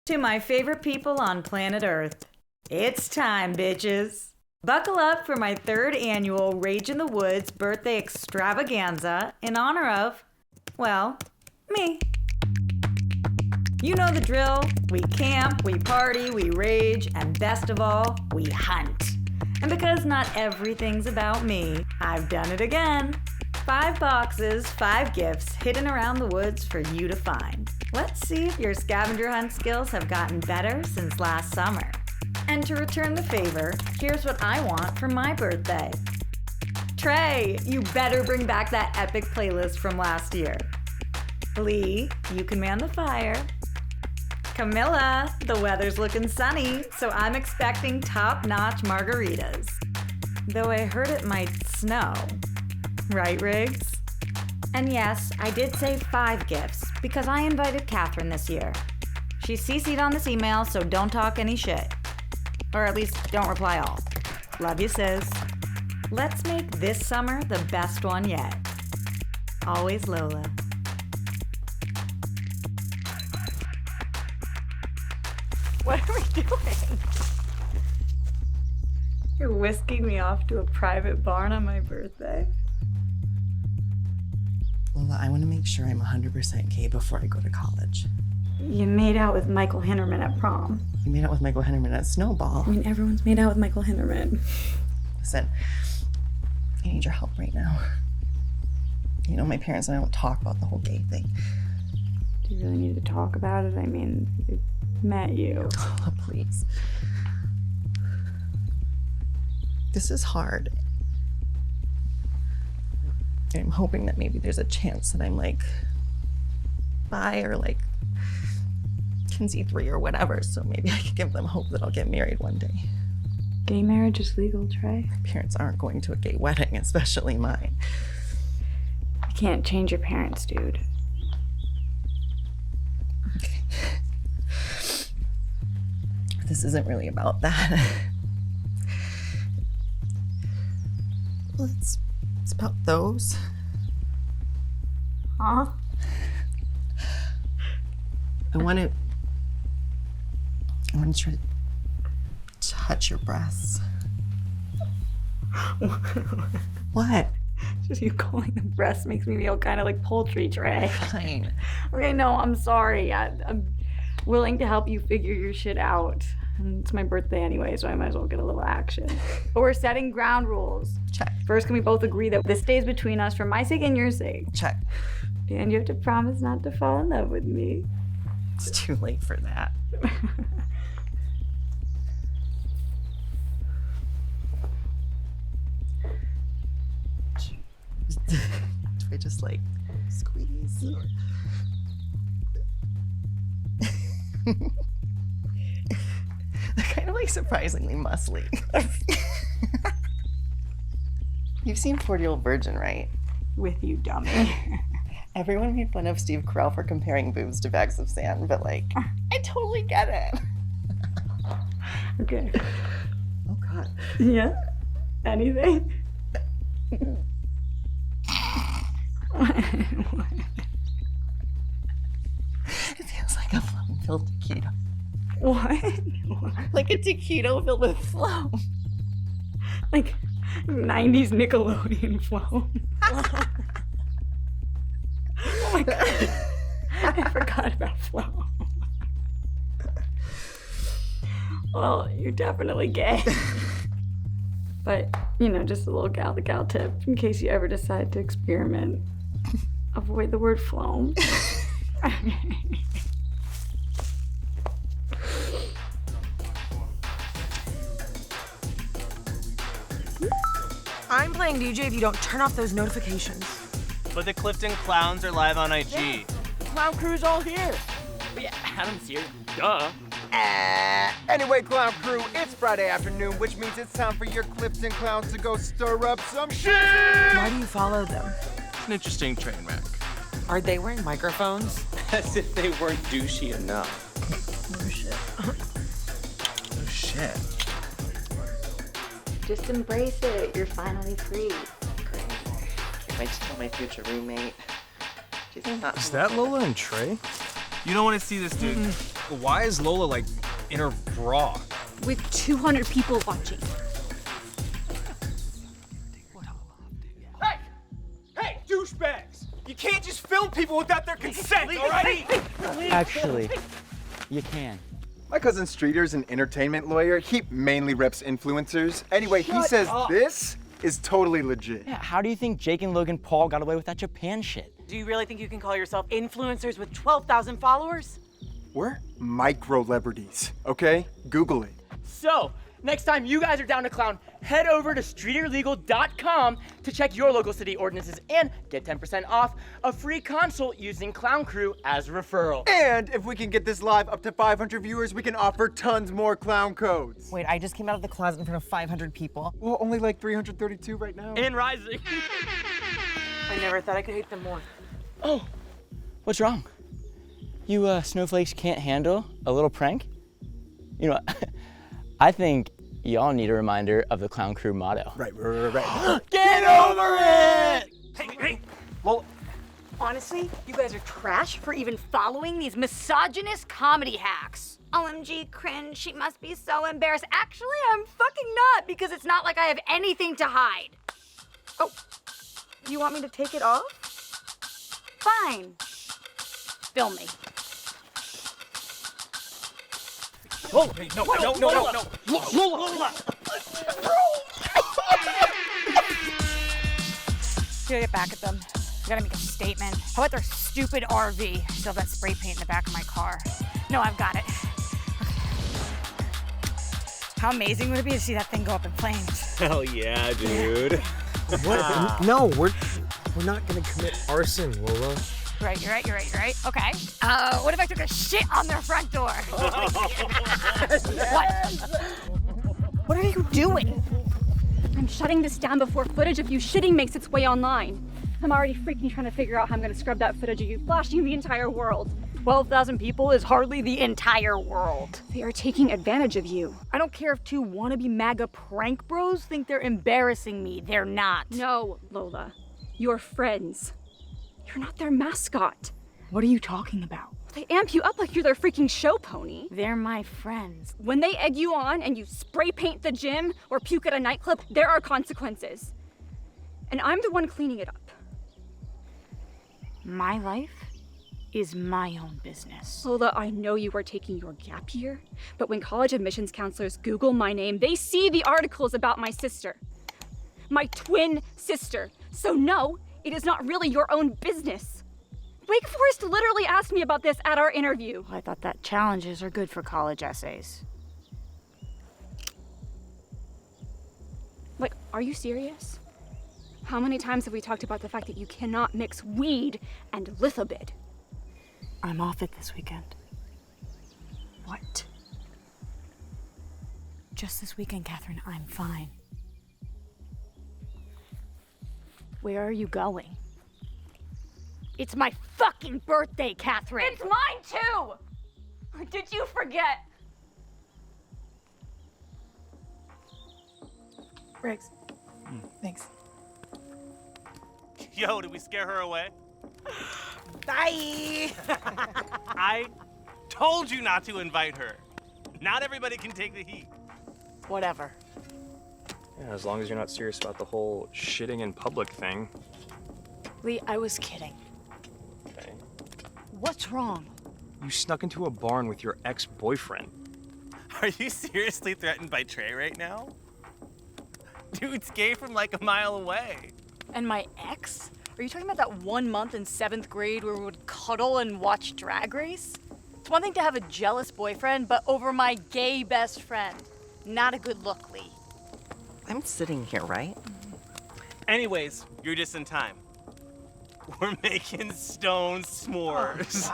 To my favorite people on planet Earth, it's time, bitches. Buckle up for my third annual Rage in the Woods birthday extravaganza in honor of, well, me. You know the drill. We camp, we party, we rage, and best of all, we hunt. And because not everything's about me, I've done it again. 5 boxes, 5 gifts hidden around the woods for you to find. Let's see if your scavenger hunt skills have gotten better since last summer. And to return the favor, here's what I want for my birthday. Trey, you better bring back that epic playlist from last year. Lee, you can man the fire. Camilla, the weather's looking sunny, so I'm expecting top-notch margaritas. Though I heard it might snow. Right, Riggs? And yes, I did say 5 gifts, because I invited Catherine this year. She's CC'd on this email, so don't talk any shit. Or at least, don't reply all. Love you, sis. Let's make this summer the best one yet. Always Lola. What are we doing? You're whisking me off to a private barn on my birthday? Lola, I want to make sure I'm 100% gay before I go to college. You made out with Michael Hinnerman at prom. You made out with Michael Hinnerman at Snowball. I mean, everyone's made out with Michael Hinnerman. Listen, I need your help right now. You know, my parents and I don't talk about the whole gay thing. Do you really need to talk about it? I mean, we've met you. Oh, please. This is hard. I'm hoping that maybe there's a chance that I'm like bi or like Kinsey 3 or whatever, so maybe I could give them hope that I'll get married one day. Gay marriage is legal, Trey. My parents aren't going to a gay wedding, especially mine. You can't change your parents, dude. Okay. This isn't really about that. Well, it's about those. Huh? I want to try to touch your breasts. What? Just you calling them breasts makes me feel kind of like poultry, Trey. Fine. Okay, no, I'm sorry. I'm willing to help you figure your shit out. And it's my birthday anyway, so I might as well get a little action. But we're setting ground rules. Check. First, can we both agree that this stays between us for my sake and your sake? Check. And you have to promise not to fall in love with me. It's too late for that. Do I just like squeeze? They're kind of like surprisingly muscly. You've seen 40-Year-Old Virgin, right? With you, dummy. Everyone made fun of Steve Carell for comparing boobs to bags of sand, but like, I totally get it. Okay. Oh God. Yeah? Anything? It feels like a phloem-filled taquito. What? Like a taquito filled with phloem. Like 90s Nickelodeon flow. Oh my God. I forgot about flow. Well, you're definitely gay. But, you know, just a little gal-to-gal tip in case you ever decide to experiment. Avoid the word phloem. I'm playing DJ if you don't turn off those notifications. But the Clifton Clowns are live on IG. Yeah. Clown Crew's all here. But yeah, Adam's here. Duh. Anyway, Clown Crew, it's Friday afternoon, which means it's time for your Clifton Clowns to go stir up some shit! Why do you follow them? An interesting train wreck. Are they wearing microphones? As if they weren't douchey enough. Oh shit. Oh shit. Just embrace it. You're finally free. Great. I might just tell my future roommate. She's not. Is that Lola and Trey? You don't want to see this, dude. Why is Lola, like, in her bra? With 200 people watching. Hey, douchebags! You can't just film people without their consent, all right? Actually, you can. My cousin Streeter's an entertainment lawyer. He mainly reps influencers. Anyway, he says this is totally legit. Yeah, how do you think Jake and Logan Paul got away with that Japan shit? Do you really think you can call yourself influencers with 12,000 followers? We're micro-celebrities, okay? Google it. So, next time you guys are down to clown, head over to streeterlegal.com to check your local city ordinances and get 10% off a free consult using Clown Crew as a referral. And if we can get this live up to 500 viewers, we can offer tons more clown codes. Wait, I just came out of the closet in front of 500 people. Well, only like 332 right now. And rising. I never thought I could hate them more. Oh, what's wrong? You snowflakes can't handle a little prank? You know, I think y'all need a reminder of the Clown Crew motto. Right. Get over it! Hey, well, honestly, you guys are trash for even following these misogynist comedy hacks. OMG, cringe. She must be so embarrassed. Actually, I'm fucking not, because it's not like I have anything to hide. Oh, you want me to take it off? Fine. Film me. Oh, hey, no. Lola! Gotta get back at them. I gotta make a statement. How about their stupid RV? I still have that spray paint in the back of my car. No, I've got it. How amazing would it be to see that thing go up in flames? Hell yeah, dude. What? No, we're not gonna commit arson, Lola. Right, you're right. Okay. What if I took a shit on their front door? What? What are you doing? I'm shutting this down before footage of you shitting makes its way online. I'm already freaking trying to figure out how I'm gonna scrub that footage of you flashing the entire world. 12,000 people is hardly the entire world. They are taking advantage of you. I don't care if two wannabe MAGA prank bros think they're embarrassing me. They're not. No, Lola. You're friends. You're not their mascot. What are you talking about? They amp you up like you're their freaking show pony. They're my friends. When they egg you on and you spray paint the gym or puke at a nightclub, there are consequences. And I'm the one cleaning it up. My life is my own business. Lola, I know you are taking your gap year, but when college admissions counselors Google my name, they see the articles about my sister. My twin sister. So no, it is not really your own business. Wake Forest literally asked me about this at our interview. I thought that challenges are good for college essays. Like, are you serious? How many times have we talked about the fact that you cannot mix weed and lithobid? I'm off it this weekend. What? Just this weekend, Catherine, I'm fine. Where are you going? It's my fucking birthday, Catherine! It's mine too! Or did you forget? Briggs. Thanks. Yo, did we scare her away? Bye! I told you not to invite her. Not everybody can take the heat. Whatever. Yeah, as long as you're not serious about the whole shitting in public thing. Lee, I was kidding. Okay. What's wrong? You snuck into a barn with your ex-boyfriend. Are you seriously threatened by Trey right now? Dude's gay from like a mile away. And my ex? Are you talking about that 1 month in 7th grade where we would cuddle and watch Drag Race? It's one thing to have a jealous boyfriend, but over my gay best friend. Not a good look, Lee. I'm sitting here, right? Anyways, you're just in time. We're making stone s'mores.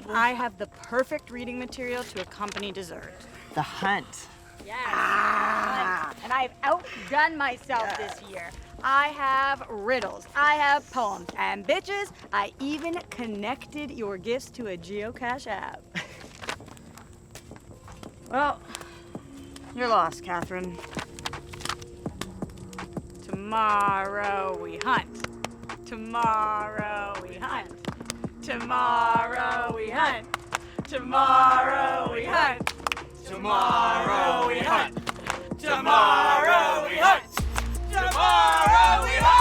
I have the perfect reading material to accompany dessert. The hunt. Yes. And I've outdone myself this year. I have riddles, I have poems, and bitches, I even connected your gifts to a geocache app. Well, you're lost, Catherine. Tomorrow we hunt. Tomorrow we hunt. Tomorrow we hunt. Tomorrow we hunt. Tomorrow we hunt. Tomorrow we hunt. Tomorrow we hunt.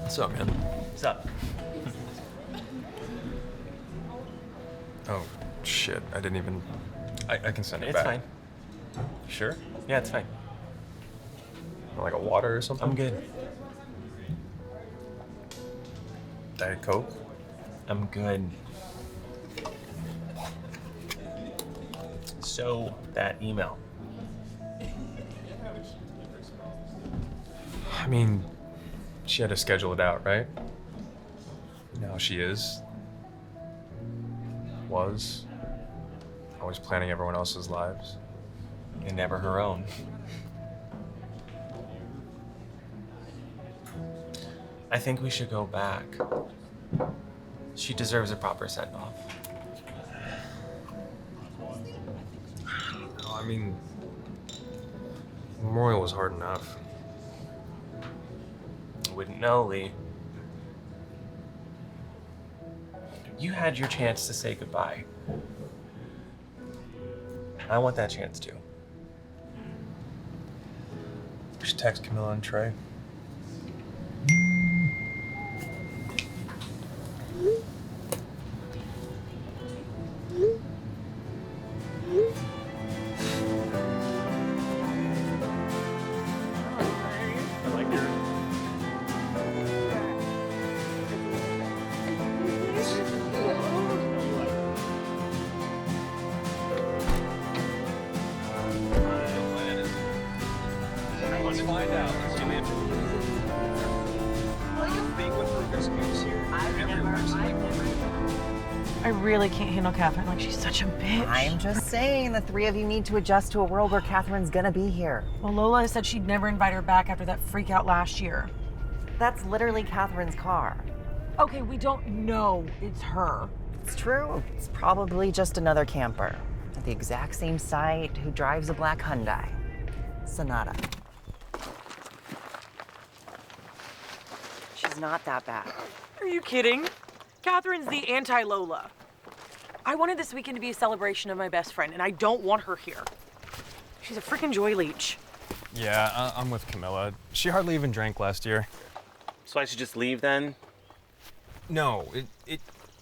What's up, man? What's up? Oh, shit. I didn't even... I can send it It's back. fine. Sure? Yeah, it's fine. Like a water or something? I'm good. Diet Coke? I'm good. So, that email. I mean, she had to schedule it out, right? Now she is. Was. Always planning everyone else's lives. And never her own. I think we should go back. She deserves a proper send-off. No, I mean, Memorial was hard enough. Wouldn't know, Lee. You had your chance to say goodbye. I want that chance too. We should text Camilla and Trey. I like your... Let's find out. Let's do it. What do you think with her excuse here? I really can't handle Catherine. Like, she's such a bitch. I'm just saying, the three of you need to adjust to a world where Catherine's gonna be here. Well, Lola said she'd never invite her back after that freak out last year. That's literally Catherine's car. Okay, we don't know it's her. It's true. It's probably just another camper at the exact same site who drives a black Hyundai Sonata. She's not that bad. Are you kidding? Catherine's the anti-Lola. I wanted this weekend to be a celebration of my best friend, and I don't want her here. She's a freaking joy leech. Yeah, I'm with Camilla. She hardly even drank last year. So I should just leave then? No,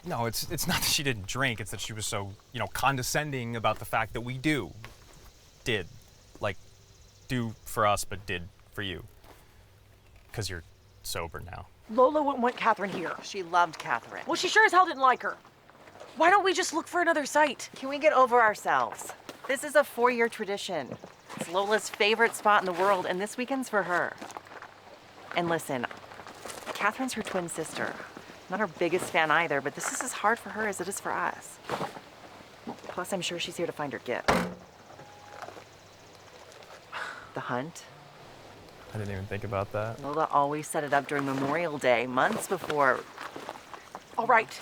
no, it's not that she didn't drink. It's that she was so, condescending about the fact that we did, like, do for us, but did for you. Because you're sober now. Lola wouldn't want Catherine here. She loved Catherine. Well, she sure as hell didn't like her. Why don't we just look for another site? Can we get over ourselves? This is a 4-year tradition. It's Lola's favorite spot in the world, and this weekend's for her. And listen, Catherine's her twin sister. Not her biggest fan either, but this is as hard for her as it is for us. Plus, I'm sure she's here to find her gift. The hunt. I didn't even think about that. Lola always set it up during Memorial Day, months before. All right.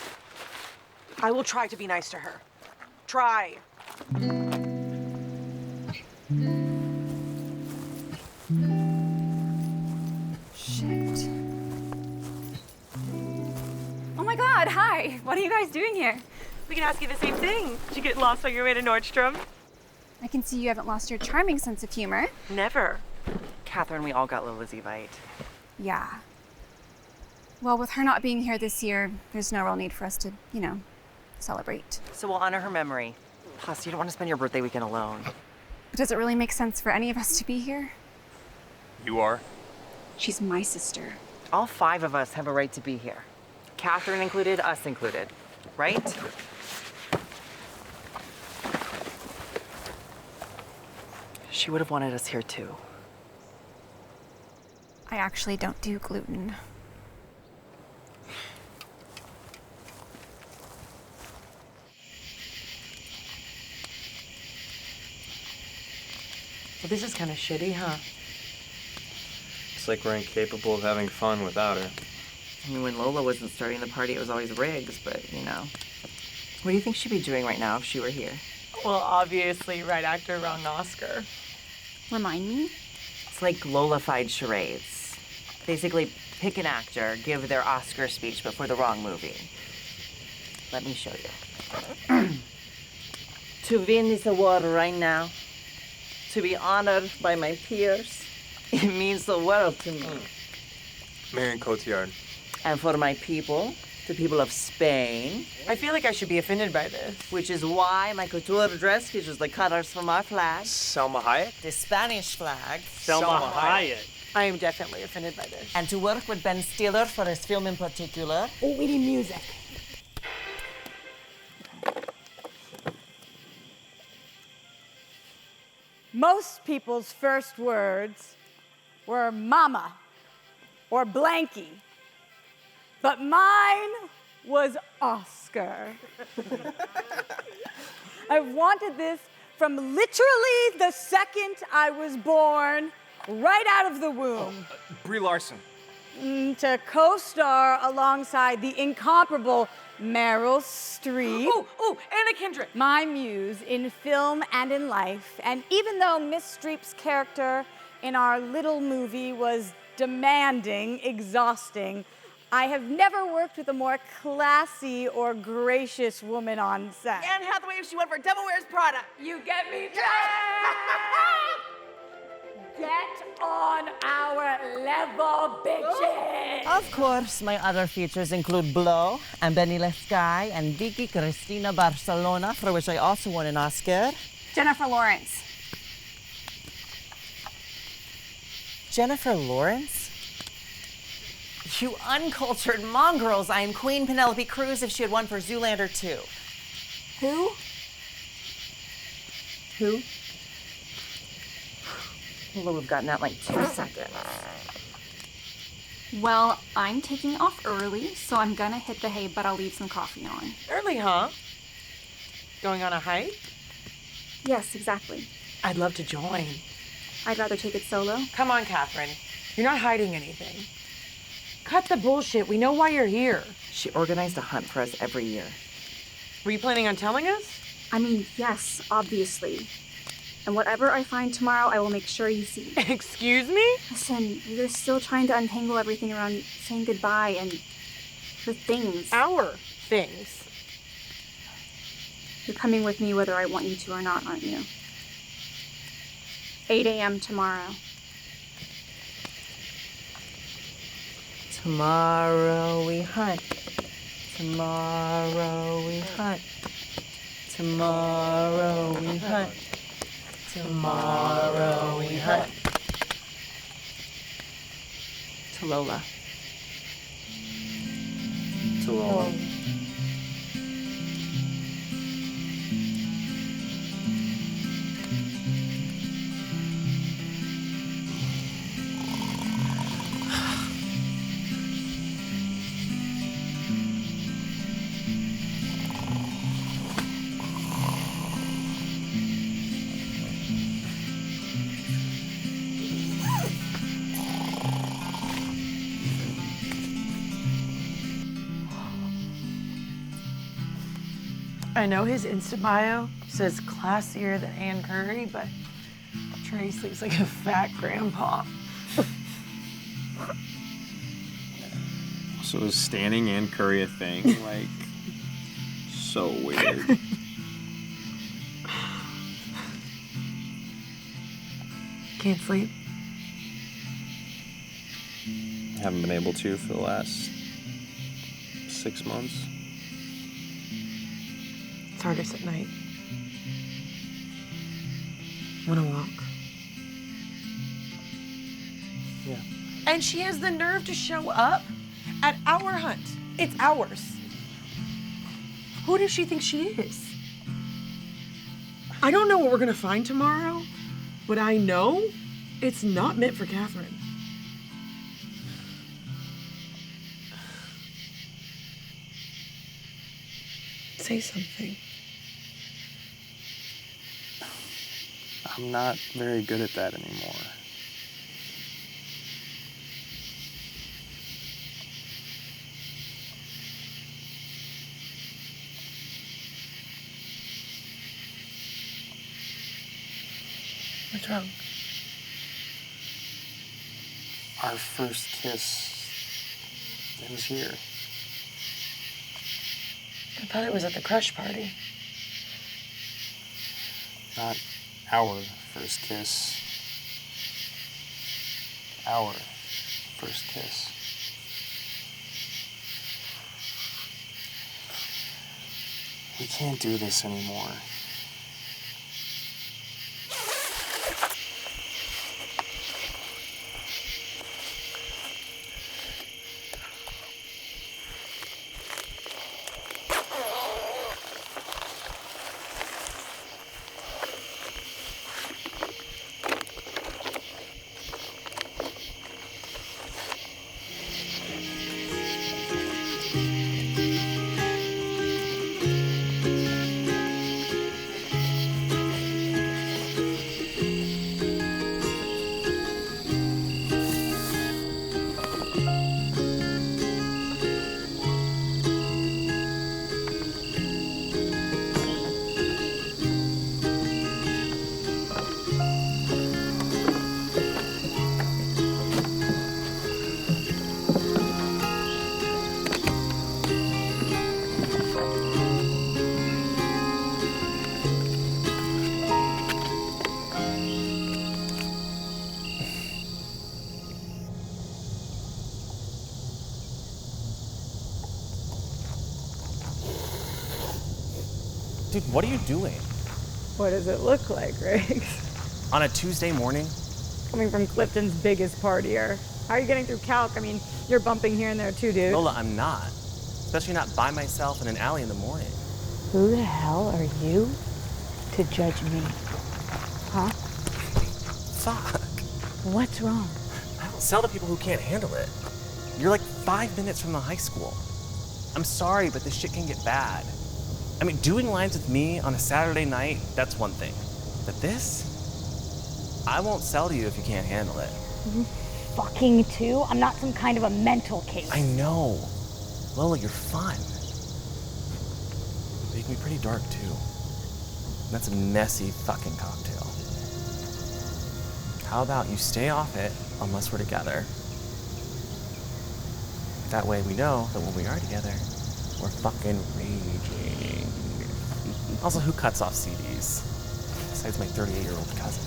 I will try to be nice to her. Try. Shit. Oh my god, hi. What are you guys doing here? We can ask you the same thing. Did you get lost on your way to Nordstrom? I can see you haven't lost your charming sense of humor. Never. Catherine, we all got Lola's Evite. Yeah. Well, with her not being here this year, there's no real need for us to, celebrate. So we'll honor her memory. Plus, you don't want to spend your birthday weekend alone. But does it really make sense for any of us to be here? You are? She's my sister. All 5 of us have a right to be here. Catherine included, us included. right? She would have wanted us here too. I actually don't do gluten. Well, this is kind of shitty, huh? It's like we're incapable of having fun without her. I mean, when Lola wasn't starting the party, it was always Riggs, but you know. What do you think she'd be doing right now if she were here? Well, obviously, right actor, wrong Oscar. Remind me? It's like Lola-fied charades. Basically, pick an actor, give their Oscar speech, but for the wrong movie. Let me show you. To win this award right now, to be honored by my peers, it means the world to me. Marion Cotillard. And for my people, the people of Spain. I feel like I should be offended by this. Which is why my couture dress features the colors from our flag. Salma Hayek? The Spanish flag. Salma Hayek. I am definitely offended by this. And to work with Ben Stiller for his film in particular. Oh, we need music. Most people's first words were mama or blankie, but mine was Oscar. I've wanted this from literally the second I was born, right out of the womb. Brie Larson. To co-star alongside the incomparable Meryl Streep. Ooh, Anna Kendrick. My muse in film and in life. And even though Miss Streep's character in our little movie was demanding, exhausting, I have never worked with a more classy or gracious woman on set. Anne Hathaway if she went for Devil Wears Prada. You get me? Get on our level, bitches! Of course, my other features include Blow, and Benny Sky, and Vicky Cristina Barcelona, for which I also won an Oscar. Jennifer Lawrence. Jennifer Lawrence? You uncultured mongrels! I am Queen Penelope Cruz if she had won for Zoolander 2. Who? Who? Well, we've gotten that like 2 seconds. Well, I'm taking off early, so I'm gonna hit the hay, but I'll leave some coffee on. Early, huh? Going on a hike? Yes, exactly. I'd love to join. I'd rather take it solo. Come on, Catherine. You're not hiding anything. Cut the bullshit. We know why you're here. She organized a hunt for us every year. Were you planning on telling us? I mean, yes, obviously. And whatever I find tomorrow, I will make sure you see. Excuse me? Listen, you're still trying to untangle everything around saying goodbye and the things. Our things. You're coming with me whether I want you to or not, aren't you? 8 a.m. tomorrow. Tomorrow we hunt. Tomorrow we hunt. Tomorrow we hunt. Tomorrow we hunt. To Lola. To Lola. I know his Insta bio says classier than Ann Curry, but Trace looks like a fat grandpa. So is standing Ann Curry a thing? Like, so weird. Can't sleep. Haven't been able to for the last 6 months. It's hardest at night. Wanna walk? Yeah. And she has the nerve to show up at our hunt. It's ours. Who does she think she is? I don't know what we're gonna find tomorrow, but I know it's not meant for Catherine. Say something. I'm not very good at that anymore. What's wrong? Our first kiss, it was here. I thought it was at the crush party. Not our first kiss. Our first kiss. We can't do this anymore. Dude, what are you doing? What does it look like, Riggs? On a Tuesday morning? Coming from Clifton's biggest partier. How are you getting through calc? I mean, you're bumping here and there too, dude. Lola, I'm not. Especially not by myself in an alley in the morning. Who the hell are you to judge me? Huh? Fuck. What's wrong? I don't sell to people who can't handle it. You're like 5 minutes from the high school. I'm sorry, but this shit can get bad. I mean, doing lines with me on a Saturday night, that's one thing. But this? I won't sell to you if you can't handle it. You fucking too? I'm not some kind of a mental case. I know. Lola, you're fun. But you can be pretty dark too. That's a messy fucking cocktail. How about you stay off it unless we're together? That way we know that when we are together, we're fucking raging. Also, who cuts off CDs? Besides my 38-year-old cousin.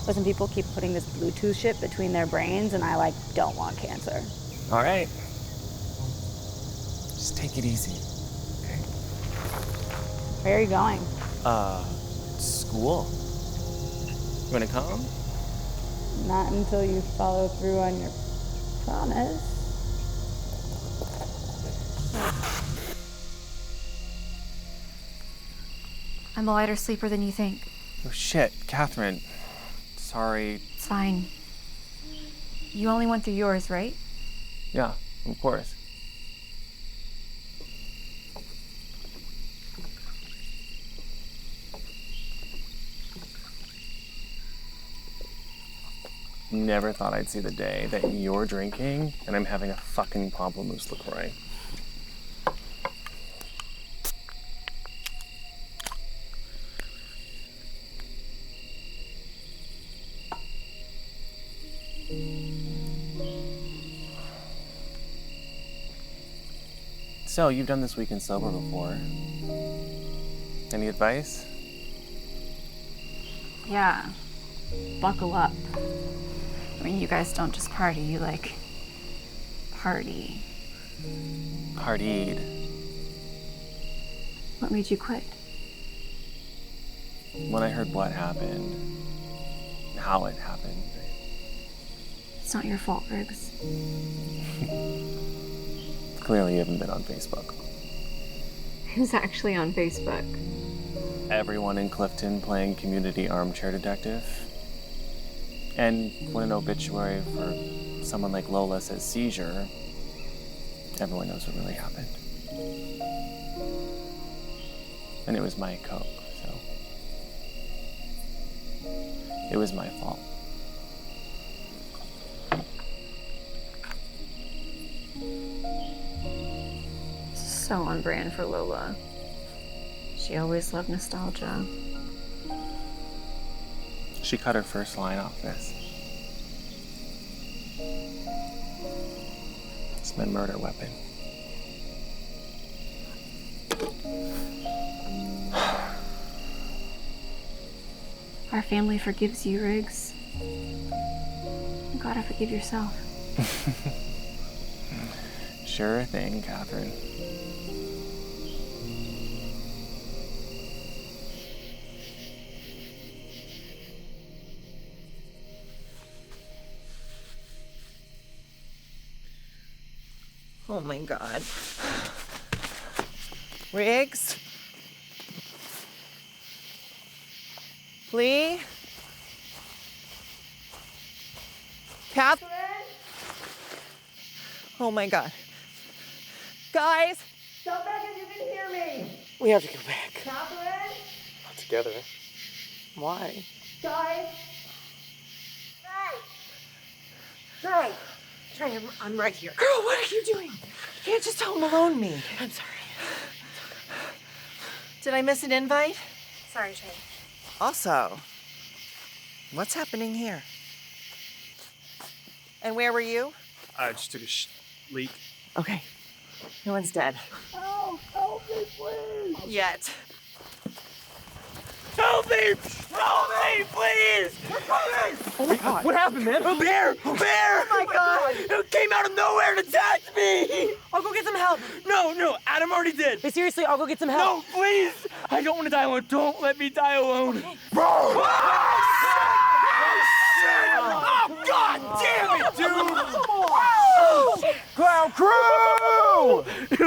Listen, people keep putting this Bluetooth shit between their brains, and I, don't want cancer. All right. Just take it easy, okay? Where are you going? School. You wanna come? Not until you follow through on your promise. I'm a lighter sleeper than you think. Oh shit, Catherine. Sorry. It's fine. You only went through yours, right? Yeah, of course. Never thought I'd see the day that you're drinking and I'm having a fucking Pamplemousse LaCroix. So, you've done this weekend sober before. Any advice? Yeah. Buckle up. I mean, you guys don't just party, you party. Partied. What made you quit? When I heard what happened, how it happened. It's not your fault, Riggs. Clearly you haven't been on Facebook. Who's actually on Facebook? Everyone in Clifton playing community armchair detective. And when an obituary for someone like Lola says seizure, everyone knows what really happened. And it was my Coke, so it was my fault. So on brand for Lola. She always loved nostalgia. She cut her first line off this. It's my murder weapon. Our family forgives you, Riggs. You gotta forgive yourself. Sure thing, Catherine. Oh my God. Riggs? Lee? Catherine? Oh my God. Guys, stop back if you can hear me. We have to go back. Catherine? Not together. Why? Guys? Trey! Trey, I'm right here. Girl, what are you doing? You can't just home alone me. I'm sorry. Did I miss an invite? Sorry, Trey. Also, what's happening here? And where were you? I just took a leak. Okay. No one's dead. Oh, help me, please! Yet. Help me! Help me, please! We're coming! Oh my God. What happened, man? A bear! A bear! Oh my God! It came out of nowhere and attacked me! I'll go get some help. No, Adam already did. Hey, seriously, I'll go get some help. No, please! I don't want to die alone. Don't let me die alone. Okay. Bro! Oh, God damn it, dude! Clown Crew!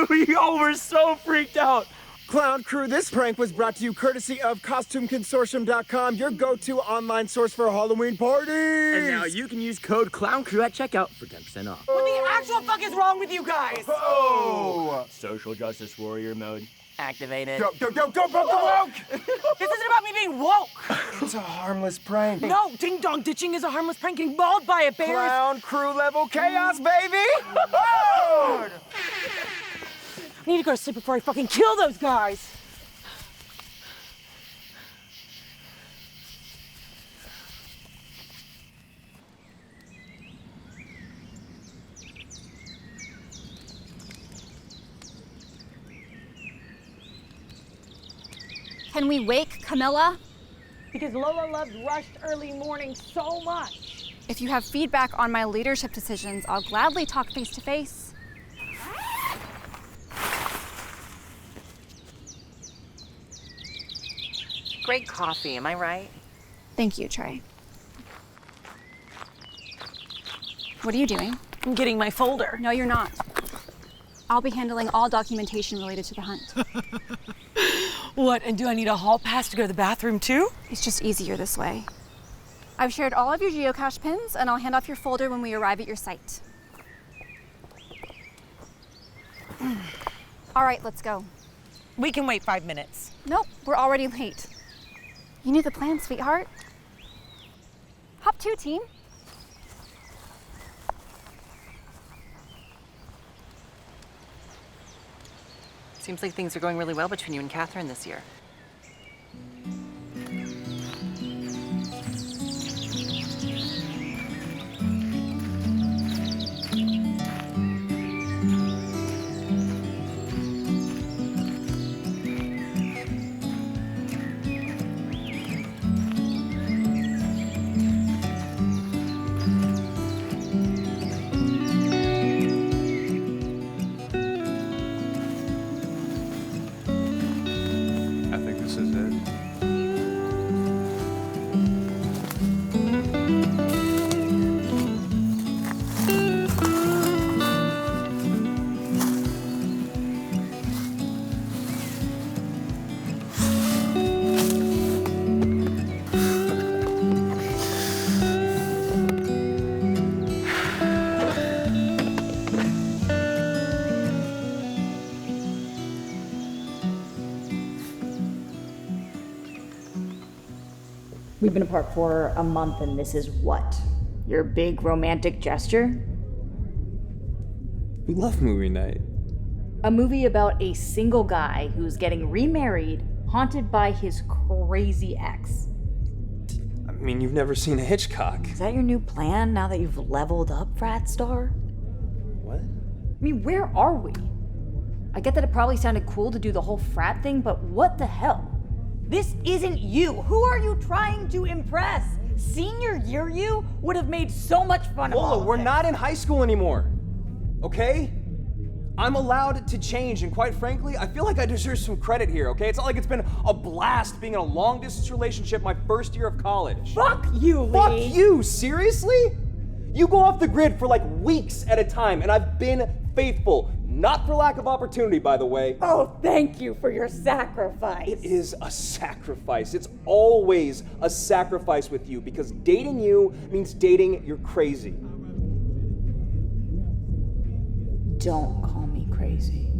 We all were so freaked out. Clown Crew, this prank was brought to you courtesy of CostumeConsortium.com, your go-to online source for Halloween parties! And now you can use code ClownCrew at checkout for 10% off. What the actual fuck is wrong with you guys? Oh! Social justice warrior mode activated. Go, woke! This isn't about me being woke. It's a harmless prank. No, ding dong ditching is a harmless prank. Getting mauled by a bear. Clown Crew level chaos, baby! Oh! I need to go to sleep before I fucking kill those guys. Can we wake Camilla? Because Lola loved rushed early morning so much. If you have feedback on my leadership decisions, I'll gladly talk face to face. Great coffee, am I right? Thank you, Trey. What are you doing? I'm getting my folder. No, you're not. I'll be handling all documentation related to the hunt. What, and do I need a hall pass to go to the bathroom too? It's just easier this way. I've shared all of your geocache pins, and I'll hand off your folder when we arrive at your site. All right, let's go. We can wait 5 minutes. Nope, we're already late. You knew the plan, sweetheart. Hop to, team. Seems like things are going really well between you and Catherine this year. I think this is it. We've been apart for a month and this is what? Your big romantic gesture? We love movie night. A movie about a single guy who's getting remarried, haunted by his crazy ex. I mean, you've never seen a Hitchcock. Is that your new plan now that you've leveled up, frat star? What? I mean, where are we? I get that it probably sounded cool to do the whole frat thing, but what the hell? This isn't you. Who are you trying to impress? Senior year you would have made so much fun of all Lola, of we're this. not in high school anymore. Okay? I'm allowed to change, and quite frankly, I feel like I deserve some credit here, okay? It's not like it's been a blast being in a long-distance relationship my first year of college. Fuck you, Lee! Fuck you, seriously? You go off the grid for like weeks at a time, and I've been faithful. Not for lack of opportunity, by the way. Oh, thank you for your sacrifice. It is a sacrifice. It's always a sacrifice with you, because dating you means dating you're crazy. Don't call me crazy.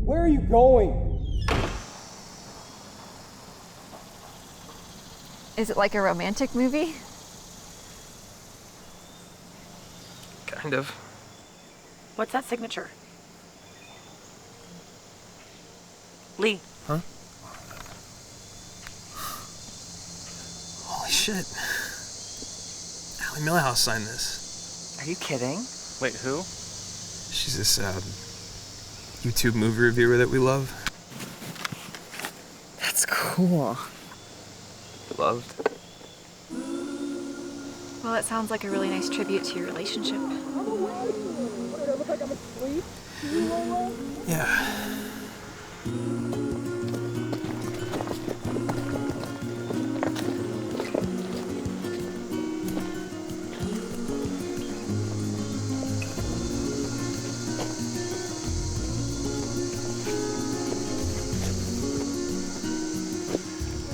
Where are you going? Is it like a romantic movie? Kind of. What's that signature? Lee. Huh? Holy shit. Allie Millhouse signed this. Are you kidding? Wait, who? She's this, YouTube movie reviewer that we love. That's cool. Beloved. Well, it sounds like a really nice tribute to your relationship. Yeah.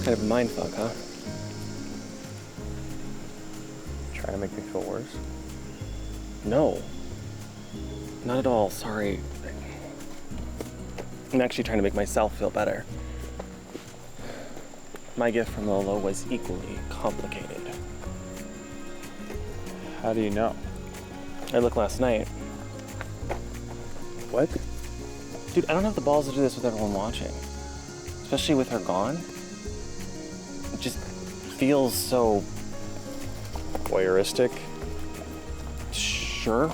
Kind of a mindfuck, huh? Trying to make me feel worse? No. Not at all, sorry. I'm actually trying to make myself feel better. My gift from Lola was equally complicated. How do you know? I looked last night. What? Dude, I don't have the balls to do this with everyone watching. Especially with her gone. It just feels so... voyeuristic? Sure.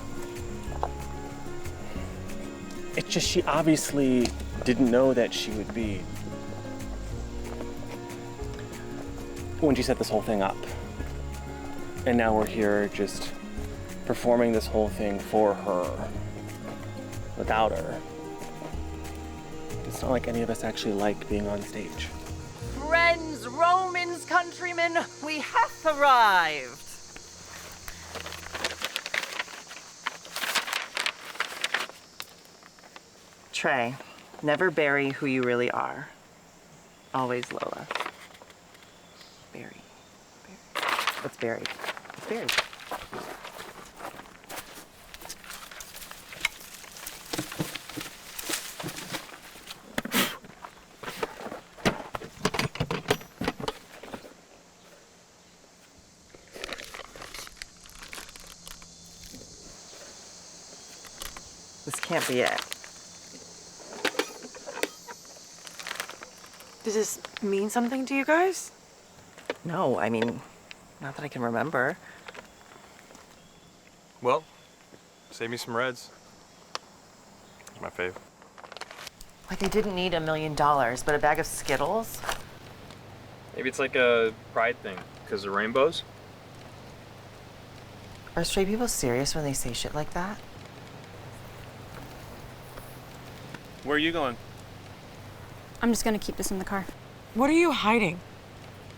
It's just she obviously didn't know that she would be... when she set this whole thing up. And now we're here just performing this whole thing for her. Without her. It's not like any of us actually liked being on stage. Friends, Romans, countrymen, we have arrived. Trey, never bury who you really are. Always Lola. Bury. It's buried. It's buried. This can't be it. Does this mean something to you guys? No, I mean, not that I can remember. Well, save me some Reds. It's my fave. Like I didn't need $1 million, but a bag of Skittles? Maybe it's like a pride thing, because of rainbows? Are straight people serious when they say shit like that? Where are you going? I'm just gonna keep this in the car. What are you hiding?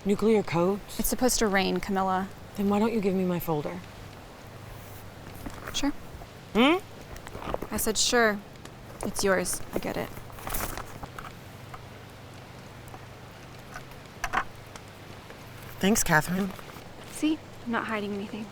Nuclear codes? It's supposed to rain, Camilla. Then why don't you give me my folder? Sure. Hmm? I said sure. It's yours. I get it. Thanks, Catherine. See? I'm not hiding anything.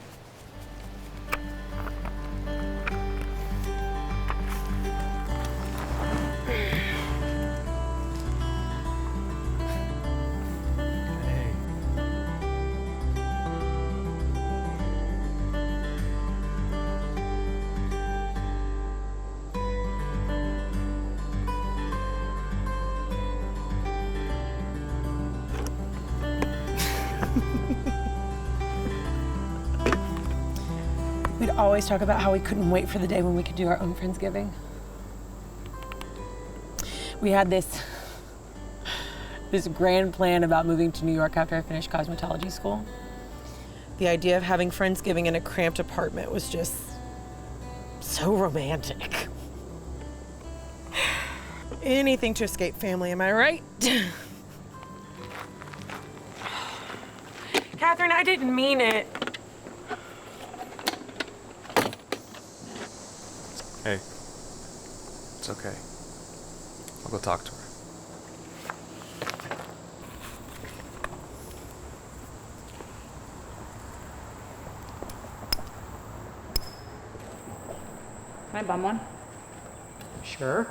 always talk about how we couldn't wait for the day when we could do our own Friendsgiving. We had this grand plan about moving to New York after I finished cosmetology school. The idea of having Friendsgiving in a cramped apartment was just so romantic. Anything to escape family, am I right? Catherine, I didn't mean it. Hey, it's okay. I'll go talk to her. Can I bum one? Sure.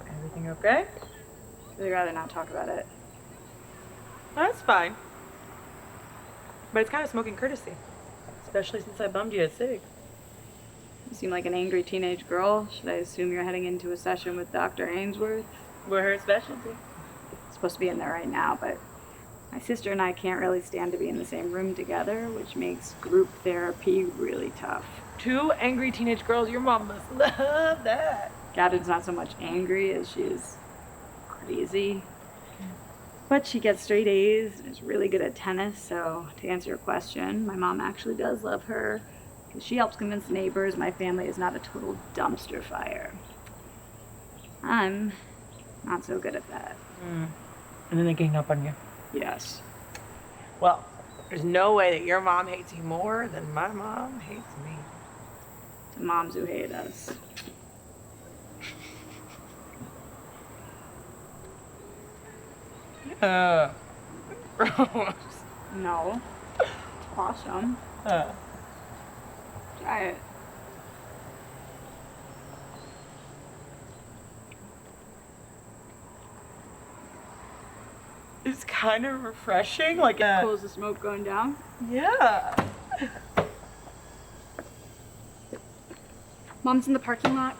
Everything okay? I'd rather not talk about it. That's fine. But it's kind of smoking courtesy. Especially since I bummed you at SIG. You seem like an angry teenage girl. Should I assume you're heading into a session with Dr. Ainsworth? We're her specialty. Supposed to be in there right now, but my sister and I can't really stand to be in the same room together, which makes group therapy really tough. 2 angry teenage girls, your mom must love that. Catherine's not so much angry as she is crazy. But she gets straight A's and is really good at tennis, so to answer your question, my mom actually does love her because she helps convince neighbors my family is not a total dumpster fire. I'm not so good at that. And then they gang up on you. Yes. Well, there's no way that your mom hates you more than my mom hates me. The moms who hate us. Gross. No. Awesome. Try it. It's kind of refreshing, like Cools the smoke going down? Yeah. Mom's in the parking lot.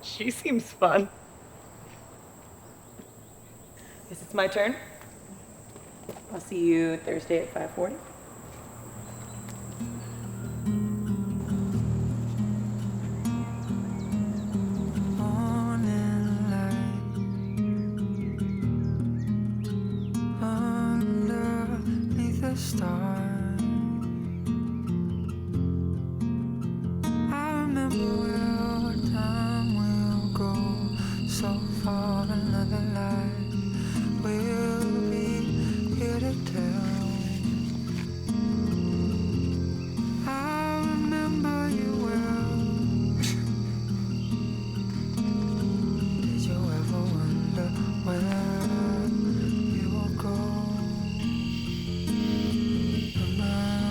She seems fun. Guess it's my turn. I'll see you Thursday at 5:40. Underneath the stars, I remember where time will go so far. Another life will be here to tell. I remember you well. Did you ever wonder where you will go? Am I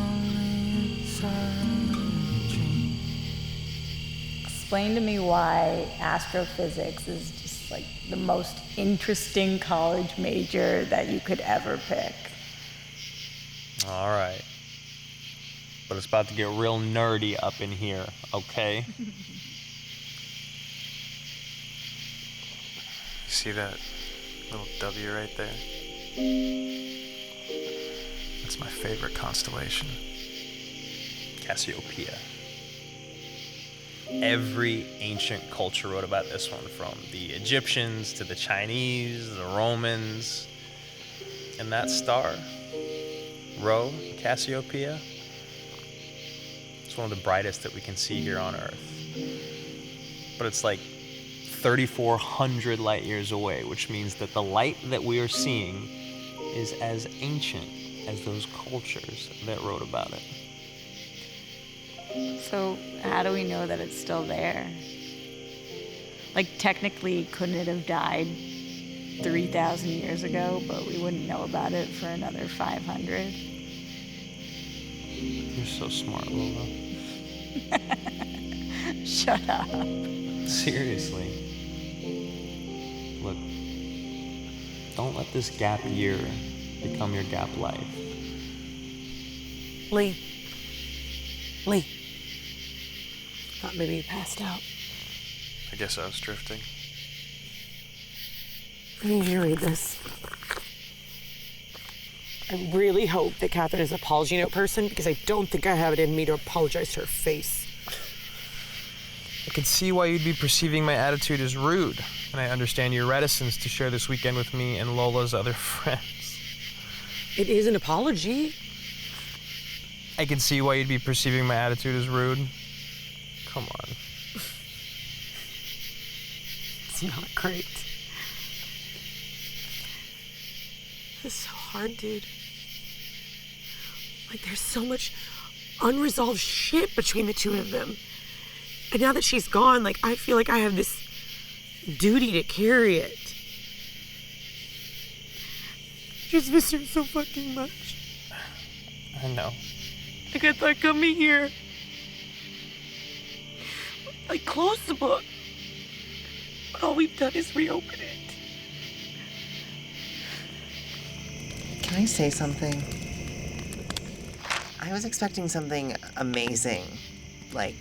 only inside a dream? Explain to me why astrophysics is just like the most interesting college major that you could ever pick. All right. But it's about to get real nerdy up in here, okay? See that little W right there? That's my favorite constellation. Cassiopeia. Every ancient culture wrote about this one, from the Egyptians to the Chinese, the Romans. And that star, Rho, Cassiopeia, it's one of the brightest that we can see here on Earth. But it's like 3,400 light years away, which means that the light that we are seeing is as ancient as those cultures that wrote about it. So how do we know that it's still there? Like, technically, couldn't it have died 3,000 years ago, but we wouldn't know about it for another 500? You're so smart, Lola. Shut up. Seriously. Look, don't let this gap year become your gap life. Lee. thought maybe you passed out. I guess I was drifting. I need you to read this. I really hope that Catherine is an apology note person because I don't think I have it in me to apologize to her face. I can see why you'd be perceiving my attitude as rude, and I understand your reticence to share this weekend with me and Lola's other friends. It is an apology. I can see why you'd be perceiving my attitude as rude. Come on. It's not great. It's so hard, dude. Like, there's so much unresolved shit between the two of them. And now that she's gone, like, I feel like I have this duty to carry it. I just miss her so fucking much. I know. Like, I thought coming here, like, close the book. But all we've done is reopen it. Can I say something? I was expecting something amazing, like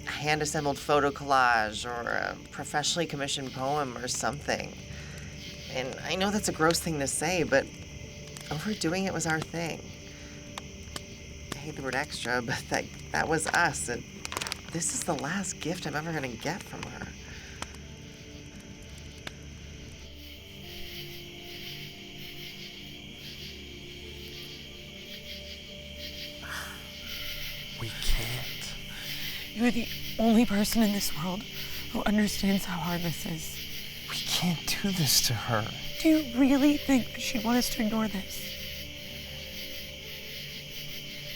a hand-assembled photo collage or a professionally commissioned poem or something. And I know that's a gross thing to say, but overdoing it was our thing. I hate the word extra, but that was us, and this is the last gift I'm ever gonna get from her. We can't. You're the only person in this world who understands how hard this is. We can't do this to her. Do you really think that she'd want us to ignore this?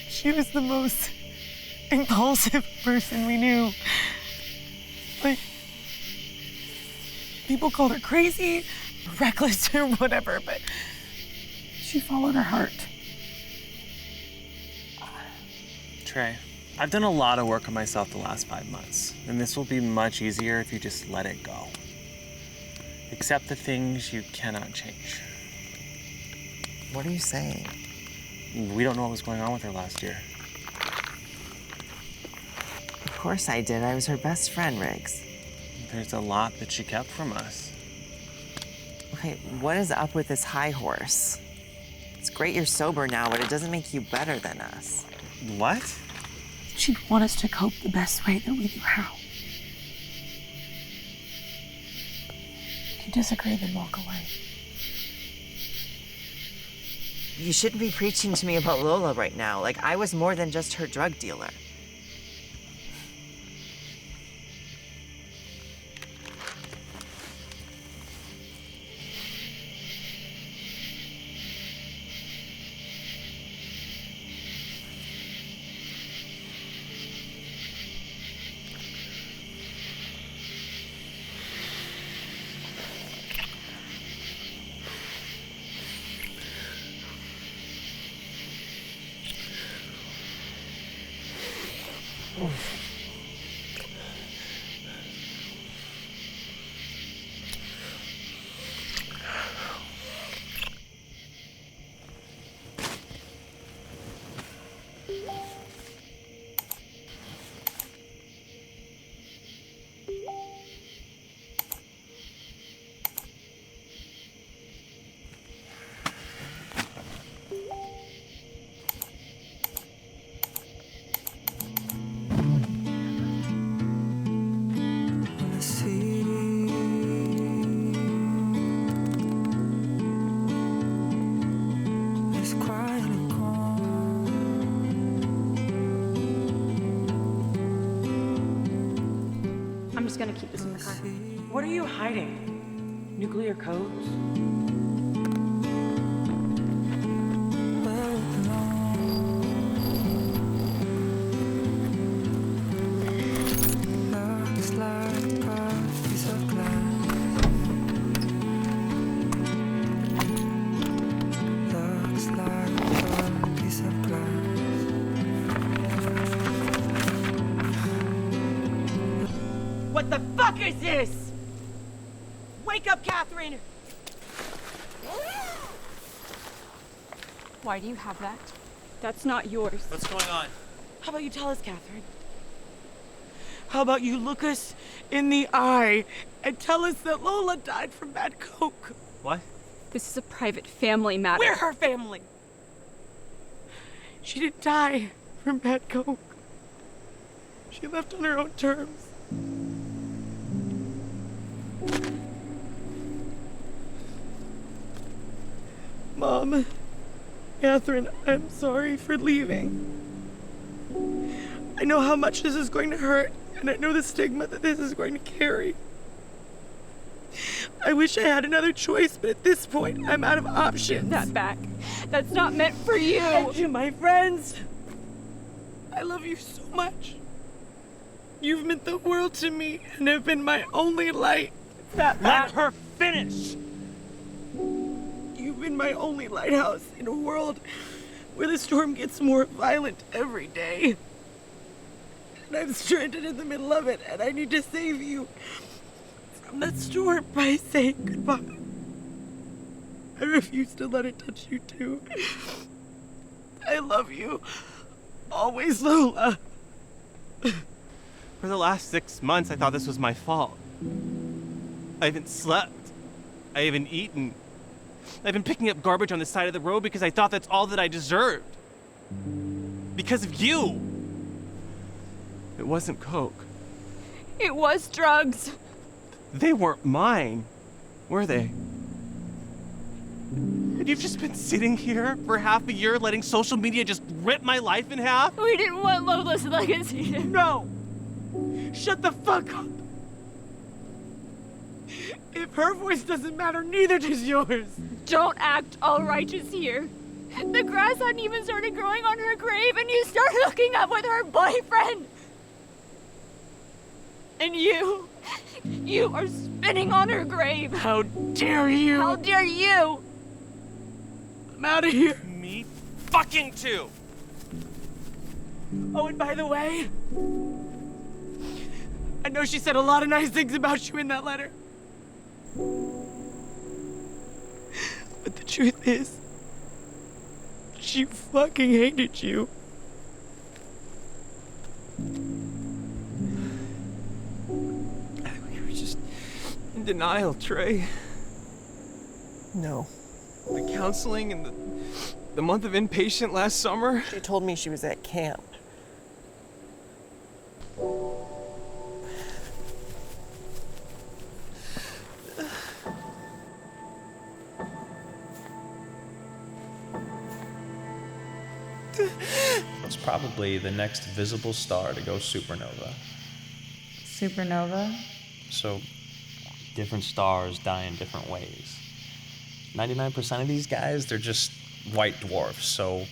She was the most impulsive person we knew. Like, people called her crazy, reckless, or whatever, but she followed her heart. Trey, I've done a lot of work on myself the last 5 months, and this will be much easier if you just let it go. Accept the things you cannot change. What are you saying? We don't know what was going on with her last year. Of course I did. I was her best friend, Riggs. There's a lot that she kept from us. Okay, what is up with this high horse? It's great you're sober now, but it doesn't make you better than us. What? She'd want us to cope the best way that we knew how. If you disagree, then walk away. You shouldn't be preaching to me about Lola right now. Like, I was more than just her drug dealer. I'm just gonna keep this in the car. What are you hiding? Nuclear codes? What the fuck is this? Wake up, Catherine! Why do you have that? That's not yours. What's going on? How about you tell us, Catherine? How about you look us in the eye and tell us that Lola died from bad coke? What? This is a private family matter. We're her family. She didn't die from bad coke. She left on her own terms. Mom, Catherine, I'm sorry for leaving. I know how much this is going to hurt, and I know the stigma that this is going to carry. I wish I had another choice, but at this point, I'm out of options. Give that back. That's not meant for you. And to my friends, I love you so much. You've meant the world to me and have been my only light. Let her finish! You've been my only lighthouse in a world where the storm gets more violent every day. And I'm stranded in the middle of it, and I need to save you from that storm by saying goodbye. I refuse to let it touch you too. I love you. Always, Lola. For the last 6 months, I thought this was my fault. I haven't slept. I haven't eaten. I've been picking up garbage on the side of the road because I thought that's all that I deserved. Because of you. It wasn't coke. It was drugs. They weren't mine, were they? And you've just been sitting here for half a year letting social media just rip my life in half? We didn't want Lola's legacy. No! Shut the fuck up! If her voice doesn't matter, neither does yours. Don't act all righteous here. The grass hadn't even started growing on her grave, and you start hooking up with her boyfriend. And you are spinning on her grave. How dare you? How dare you? I'm out of here. Me fucking too. Oh, and by the way, I know she said a lot of nice things about you in that letter. But the truth is, she fucking hated you. We were just in denial, Trey. No. The counseling and the month of inpatient last summer. She told me she was at camp. It's probably the next visible star to go supernova. Supernova? So, different stars die in different ways. 99% of these guys, they're just white dwarfs, so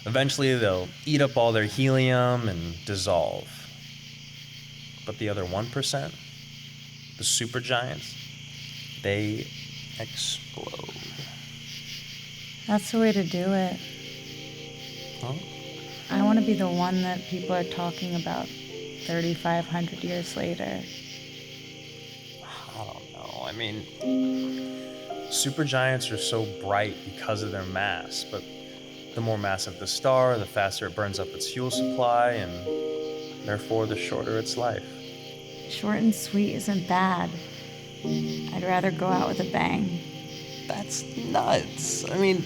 eventually they'll eat up all their helium and dissolve. But the other 1%, the supergiants, they explode. That's the way to do it. Huh? I want to be the one that people are talking about 3,500 years later. I don't know. I mean, supergiants are so bright because of their mass, but the more massive the star, the faster it burns up its fuel supply, and therefore the shorter its life. Short and sweet isn't bad. I'd rather go out with a bang. That's nuts. I mean,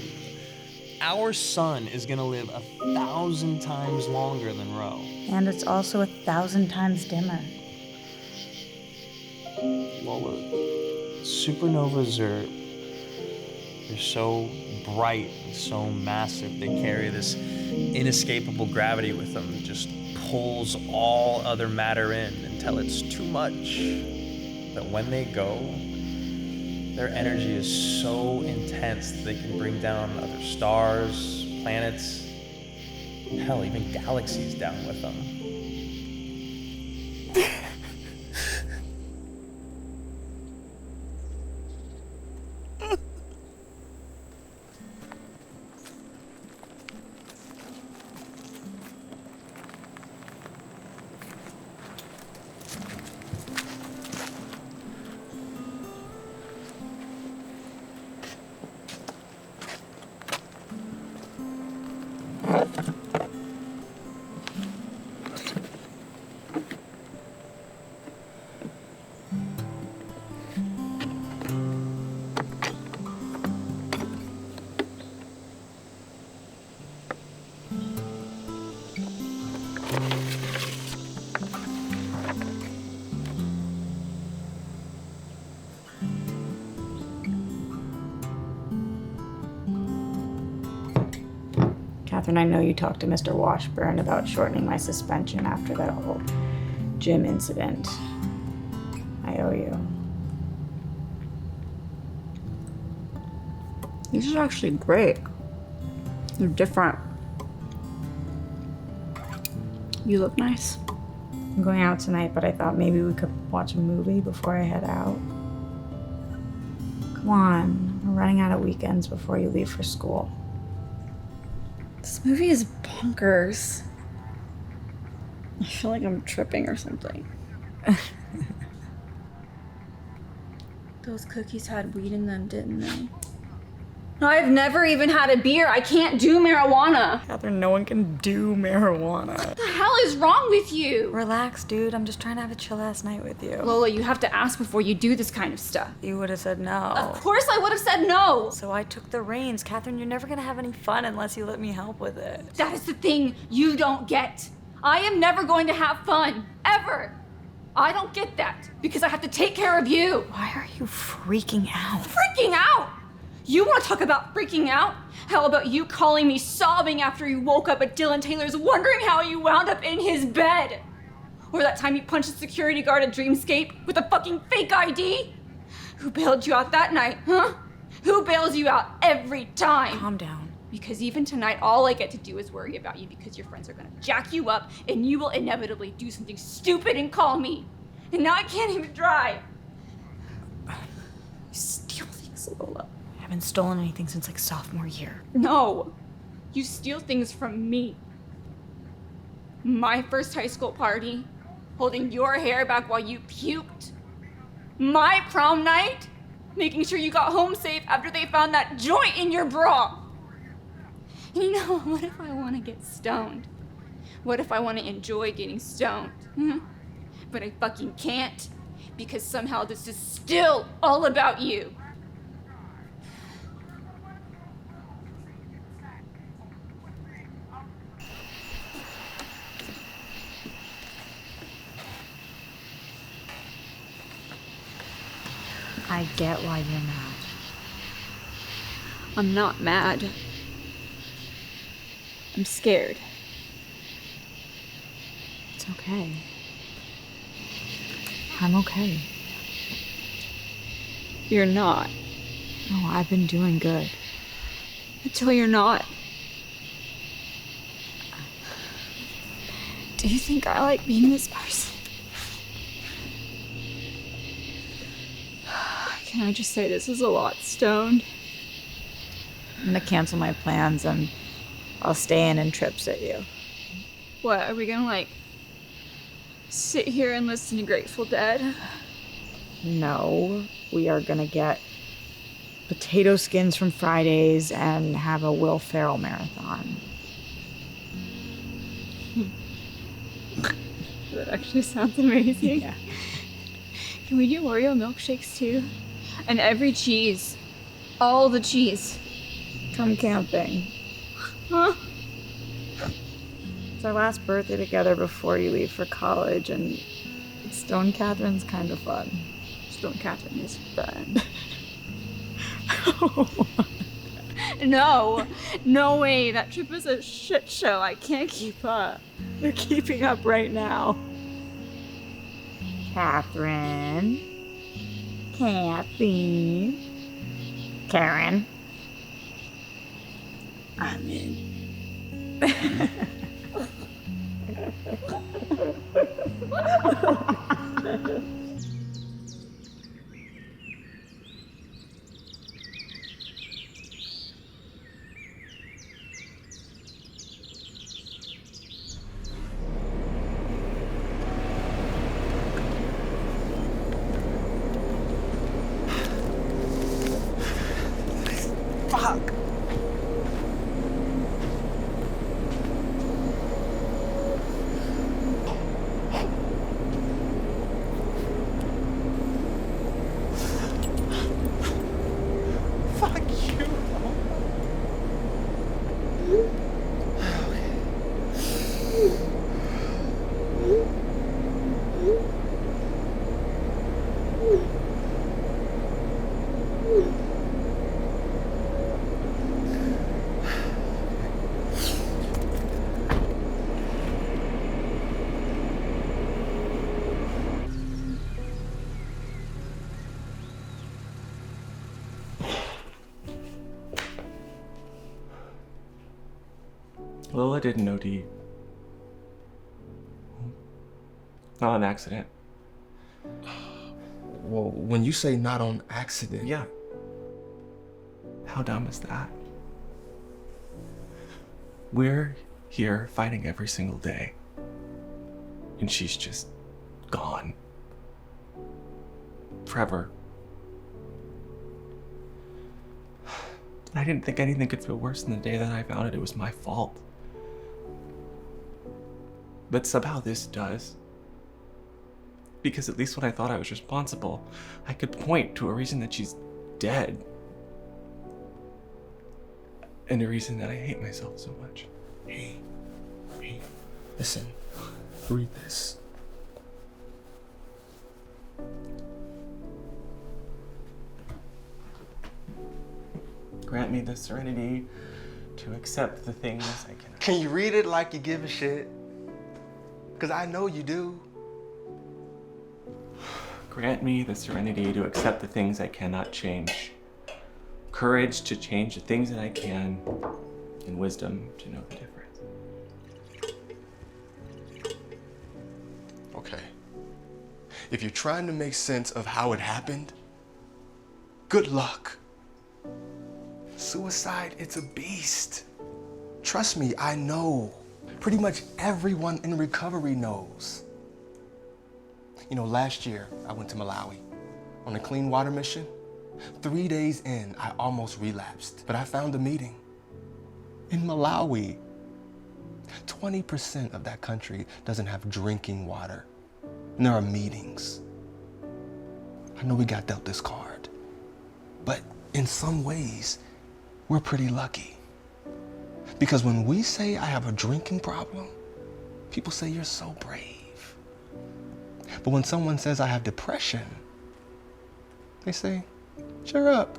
our sun is gonna live 1,000 times longer than Ro. And it's also 1,000 times dimmer. Lola, supernovas they're so bright and so massive. They carry this inescapable gravity with them that just pulls all other matter in until it's too much. But when they go, their energy is so intense that they can bring down other stars, planets, hell, even galaxies down with them. Catherine, I know you talked to Mr. Washburn about shortening my suspension after that whole gym incident. I owe you. These are actually great. They're different. You look nice. I'm going out tonight, but I thought maybe we could watch a movie before I head out. Come on, we're running out of weekends before you leave for school. This movie is bonkers. I feel like I'm tripping or something. Those cookies had weed in them, didn't they? No, I've never even had a beer. I can't do marijuana. Catherine, no one can do marijuana. What the hell is wrong with you? Relax, dude. I'm just trying to have a chill-ass night with you. Lola, you have to ask before you do this kind of stuff. You would have said no. Of course I would have said no. So I took the reins. Catherine, you're never gonna have any fun unless you let me help with it. That is the thing you don't get. I am never going to have fun. Ever. I don't get that because I have to take care of you. Why are you freaking out? Freaking out? You want to talk about freaking out? How about you calling me sobbing after you woke up at Dylan Taylor's wondering how you wound up in his bed? Or that time you punched the security guard at Dreamscape with a fucking fake ID? Who bailed you out that night, huh? Who bails you out every time? Calm down. Because even tonight, all I get to do is worry about you because your friends are gonna jack you up and you will inevitably do something stupid and call me. And now I can't even drive. You steal things, Lola. I haven't stolen anything since like sophomore year. No, you steal things from me. My first high school party, holding your hair back while you puked. My prom night, making sure you got home safe after they found that joint in your bra. You know, what if I want to get stoned? What if I want to enjoy getting stoned? But I fucking can't, because somehow this is still all about you. I get why you're mad. I'm not mad. I'm scared. It's okay. I'm okay. You're not. No, I've been doing good. Until you're not. Do you think I like being this person? Can I just say this is a lot stoned? I'm gonna cancel my plans and I'll stay in and trip sit you. What, are we gonna like sit here and listen to Grateful Dead? No, we are gonna get potato skins from Fridays and have a Will Ferrell marathon. That actually sounds amazing. Yeah. Can we do Oreo milkshakes too? And every cheese. All the cheese. Come camping. Huh? It's our last birthday together before you leave for college, and Stone Catherine's kind of fun. Stone Catherine is fun. No, no way. That trip is a shit show. I can't keep up. You're keeping up right now. Catherine. Kathy. Karen. I'm in. Fuck. Lola didn't OD. Not on accident. Well, when you say not on accident... Yeah. How dumb is that? We're here fighting every single day. And she's just gone. Forever. I didn't think anything could feel worse than the day that I found out it was my fault. But somehow this does. Because at least when I thought I was responsible, I could point to a reason that she's dead. And a reason that I hate myself so much. Hey, listen, read this. Grant me the serenity to accept the things I cannot. Can you read it like you give a shit? Because I know you do. Grant me the serenity to accept the things I cannot change. Courage to change the things that I can, and wisdom to know the difference. Okay. If you're trying to make sense of how it happened, good luck. Suicide, it's a beast. Trust me, I know. Pretty much everyone in recovery knows. You know, last year I went to Malawi on a clean water mission. 3 days in, I almost relapsed, but I found a meeting. In Malawi, 20% of that country doesn't have drinking water. And there are meetings. I know we got dealt this card, but in some ways, we're pretty lucky. Because when we say I have a drinking problem, people say you're so brave. But when someone says I have depression, they say, cheer up.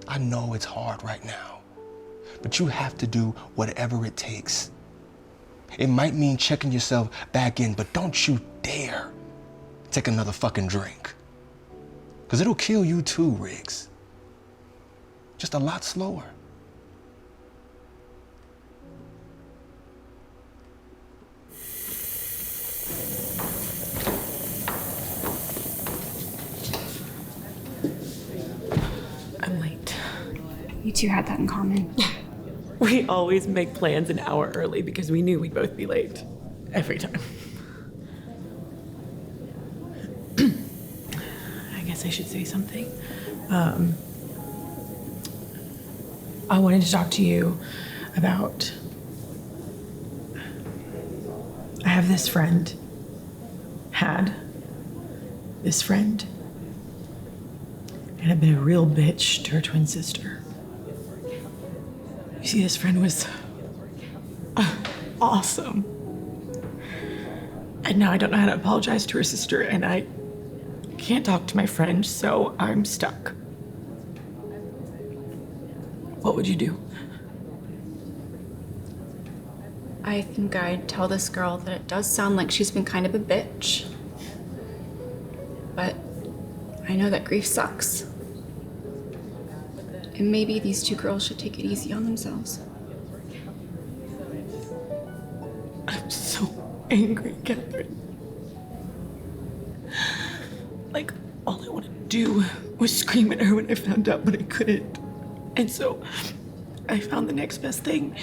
I know it's hard right now, but you have to do whatever it takes. It might mean checking yourself back in, but don't you dare take another fucking drink. Because it'll kill you too, Riggs. Just a lot slower. I'm late. You two had that in common. We always make plans an hour early because we knew we'd both be late. Every time. I guess I should say something. I wanted to talk to you about... I have this friend. Had this friend. And I've been a real bitch to her twin sister. You see, this friend was awesome. And now I don't know how to apologize to her sister, and I can't talk to my friend, so I'm stuck. What would you do? I think I'd tell this girl that it does sound like she's been kind of a bitch. But I know that grief sucks. And maybe these two girls should take it easy on themselves. I'm so angry, Catherine. Like, all I wanted to do was scream at her when I found out, but I couldn't. And so I found the next best thing.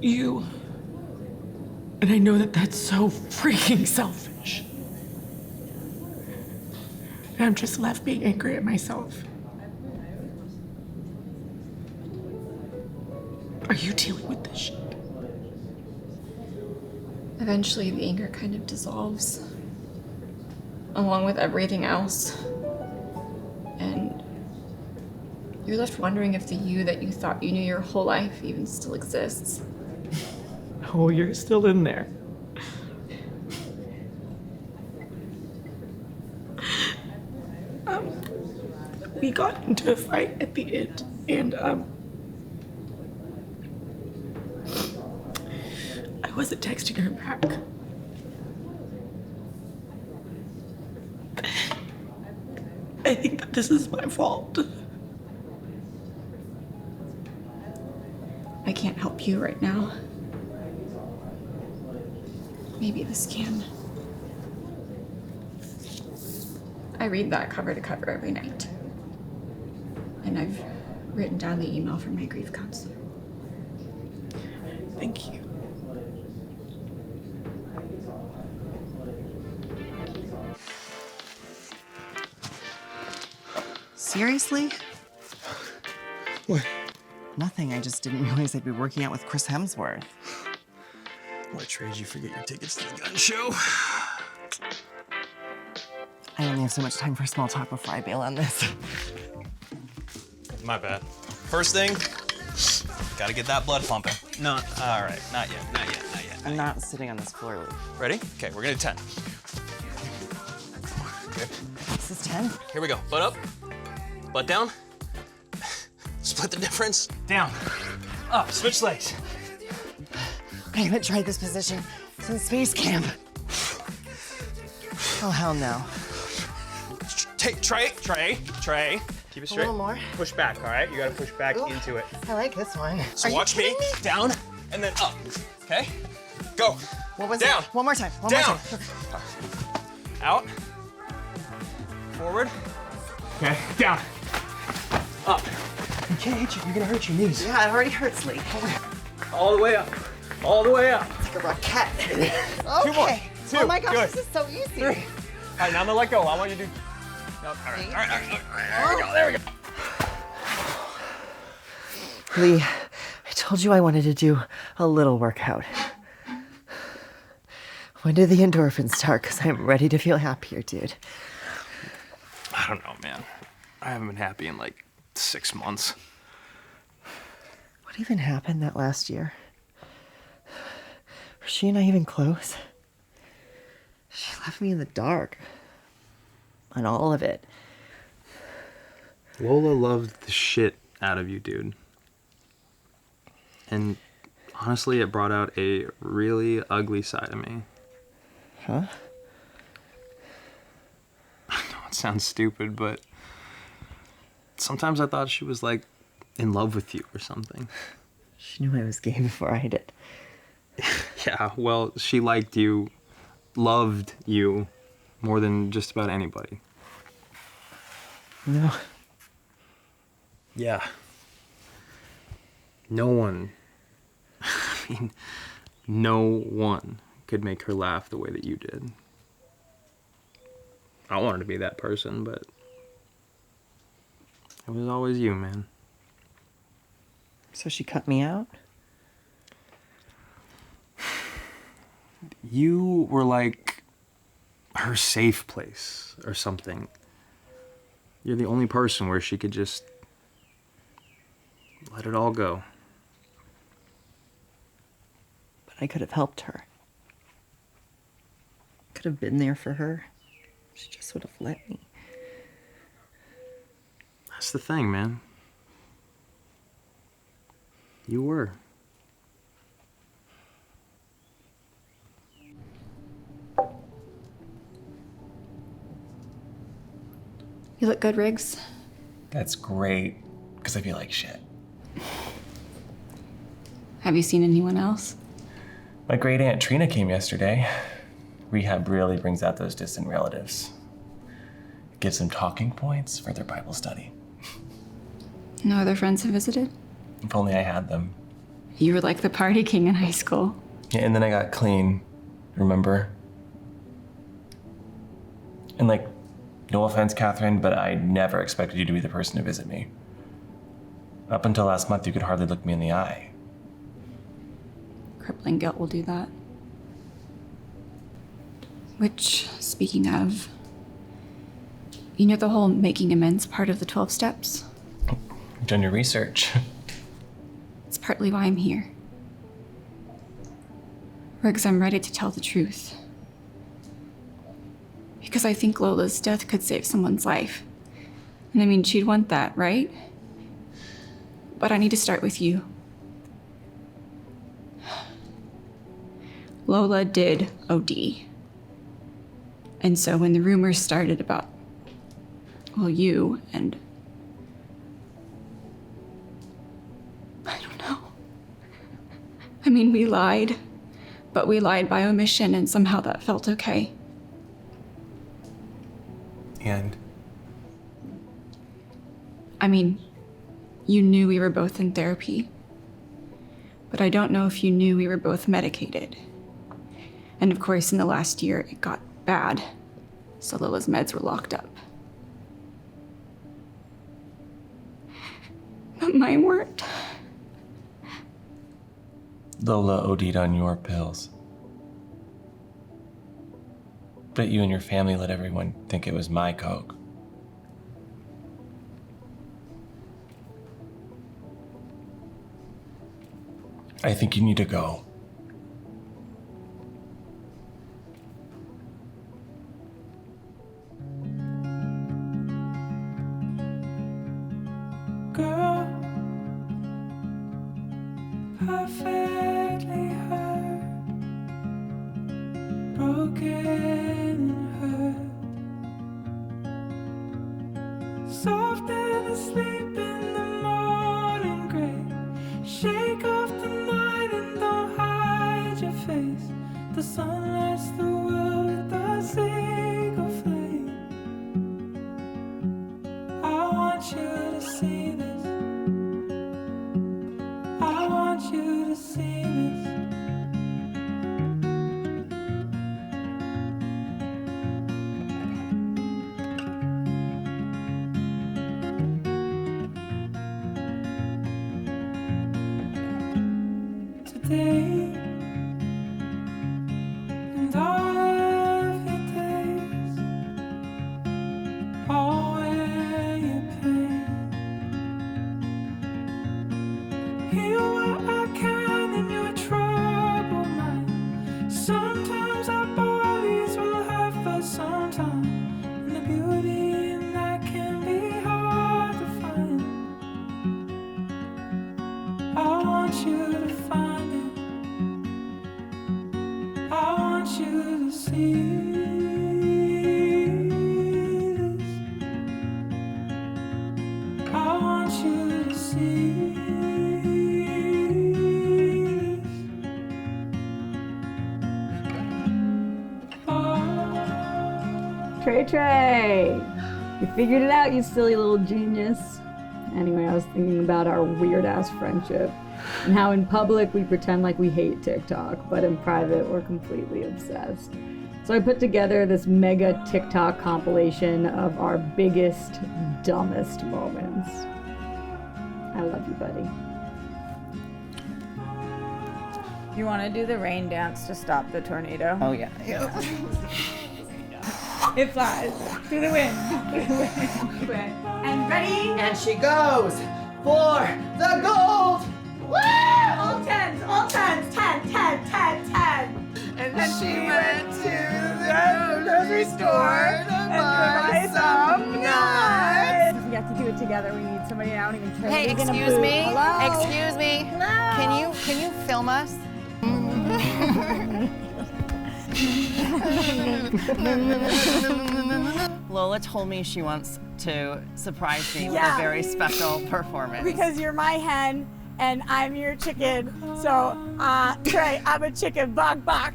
You. And I know that that's so freaking selfish. And I'm just left being angry at myself. Are you dealing with this shit? Eventually, the anger kind of dissolves, along with everything else. And you're left wondering if the you that you thought you knew your whole life even still exists. Oh, you're still in there. We got into a fight at the end, and I wasn't texting her back. I think that this is my fault. I can't help you right now. Maybe this can. I read that cover to cover every night. And I've written down the email from my grief counselor. Thank you. Seriously? What? Nothing. I just didn't realize I'd be working out with Chris Hemsworth. What trade you forget your tickets to the gun show? I only have so much time for small talk before I bail on this. My bad. First thing, gotta get that blood pumping. No, all right, not yet. I'm not sitting on this floor, Lee. Ready? Okay, we're gonna do 10. Okay. This is 10? Here we go. Butt up, butt down. Split the difference. Down, up, switch legs. I haven't tried this position since space camp. Oh, hell no. Tray. Keep it A little more. Push back, all right? You gotta push back Ooh, into it. I like this one. So Are you watch me. kidding me. Down, and then up. Okay? Go. What was down. it? One more time. One Down. more time. Out. Forward. Okay, down. Up. You can't hit you. You're gonna hurt your knees. Yeah, it already hurts, Lee. All the way up. All the way up. It's like a rocket. Okay. Two more. Two. Oh my gosh, Good. this is so easy. 3. All right, now I'm gonna let go. I want you to do. No, all right. There we go. There we go. Lee, I told you I wanted to do a little workout. When did the endorphins start? Because I'm ready to feel happier, dude. I don't know, man. I haven't been happy in like 6 months. What even happened that last year? Were she and I even close? She left me in the dark. On all of it. Lola loved the shit out of you, dude. And honestly, it brought out a really ugly side of me. Huh? I know it sounds stupid, but sometimes I thought she was like in love with you or something. She knew I was gay before I did. Yeah, well, she liked you, loved you more than just about anybody. No. Yeah. No one, no one could make her laugh the way that you did. I wanted to be that person, but it was always you, man. So she cut me out? You were like her safe place or something. You're the only person where she could just let it all go. But I could have helped her. Could have been there for her. She just would have let me. That's the thing, man. You were. You look good, Riggs. That's great, because I feel like shit. Have you seen anyone else? My great aunt Trina came yesterday. Rehab really brings out those distant relatives. Gives them talking points for their Bible study. No other friends have visited? If only I had them. You were like the party king in high school. Yeah, and then I got clean, remember? And like, no offense, Catherine, but I never expected you to be the person to visit me. Up until last month, you could hardly look me in the eye. Crippling guilt will do that. Which, speaking of, you know the whole making amends part of the 12 steps? You've done your research. It's partly why I'm here. Riggs, I'm ready to tell the truth. Because I think Lola's death could save someone's life. And I mean, she'd want that, right? But I need to start with you. Lola did OD. And so when the rumors started about, well, you and... I don't know. mean, we lied, but we lied by omission, and somehow that felt okay. And? I mean, you knew we were both in therapy, but I don't know if you knew we were both medicated. And of course, in the last year, it got bad, so Lola's meds were locked up. But mine weren't. Lola OD'd on your pills. Bet you and your family let everyone think it was my coke. I think you need to go. Girl, perfectly hurt, broken and hurt, soft and asleep in the morning gray. Shake off the night and don't hide your face. The sun lights the world with a single flame. I want you to see this. I want you to see this. Today and all of your days, all where your pain. Heal what I can in your troubled mind. Sometimes our bodies will hurt for some time, and the beauty in that can be hard to find. I want you to find it. I want you to see this. I want you to see this. Trey Trey! You figured it out, you silly little genius. Anyway, I was thinking about our weird-ass friendship and how in public we pretend like we hate TikTok, but in private we're completely obsessed. So I put together this mega TikTok compilation of our biggest, dumbest moments. I love you, buddy. You want to do the rain dance to stop the tornado? Oh, yeah. It flies through the wind. And ready? And she goes for the gold! Woo! All tens, 10, 10, 10, 10. And then she went to the grocery store and buy some nuts. We have to do it together. We need somebody. I don't even care. Hey, who's gonna excuse boo. me. Hello? Excuse me. No. Can you film us? Lola told me she wants to surprise me with Yeah. a very special performance. Because you're my hen and I'm your chicken. So, Trey, I'm a chicken. Bok bok.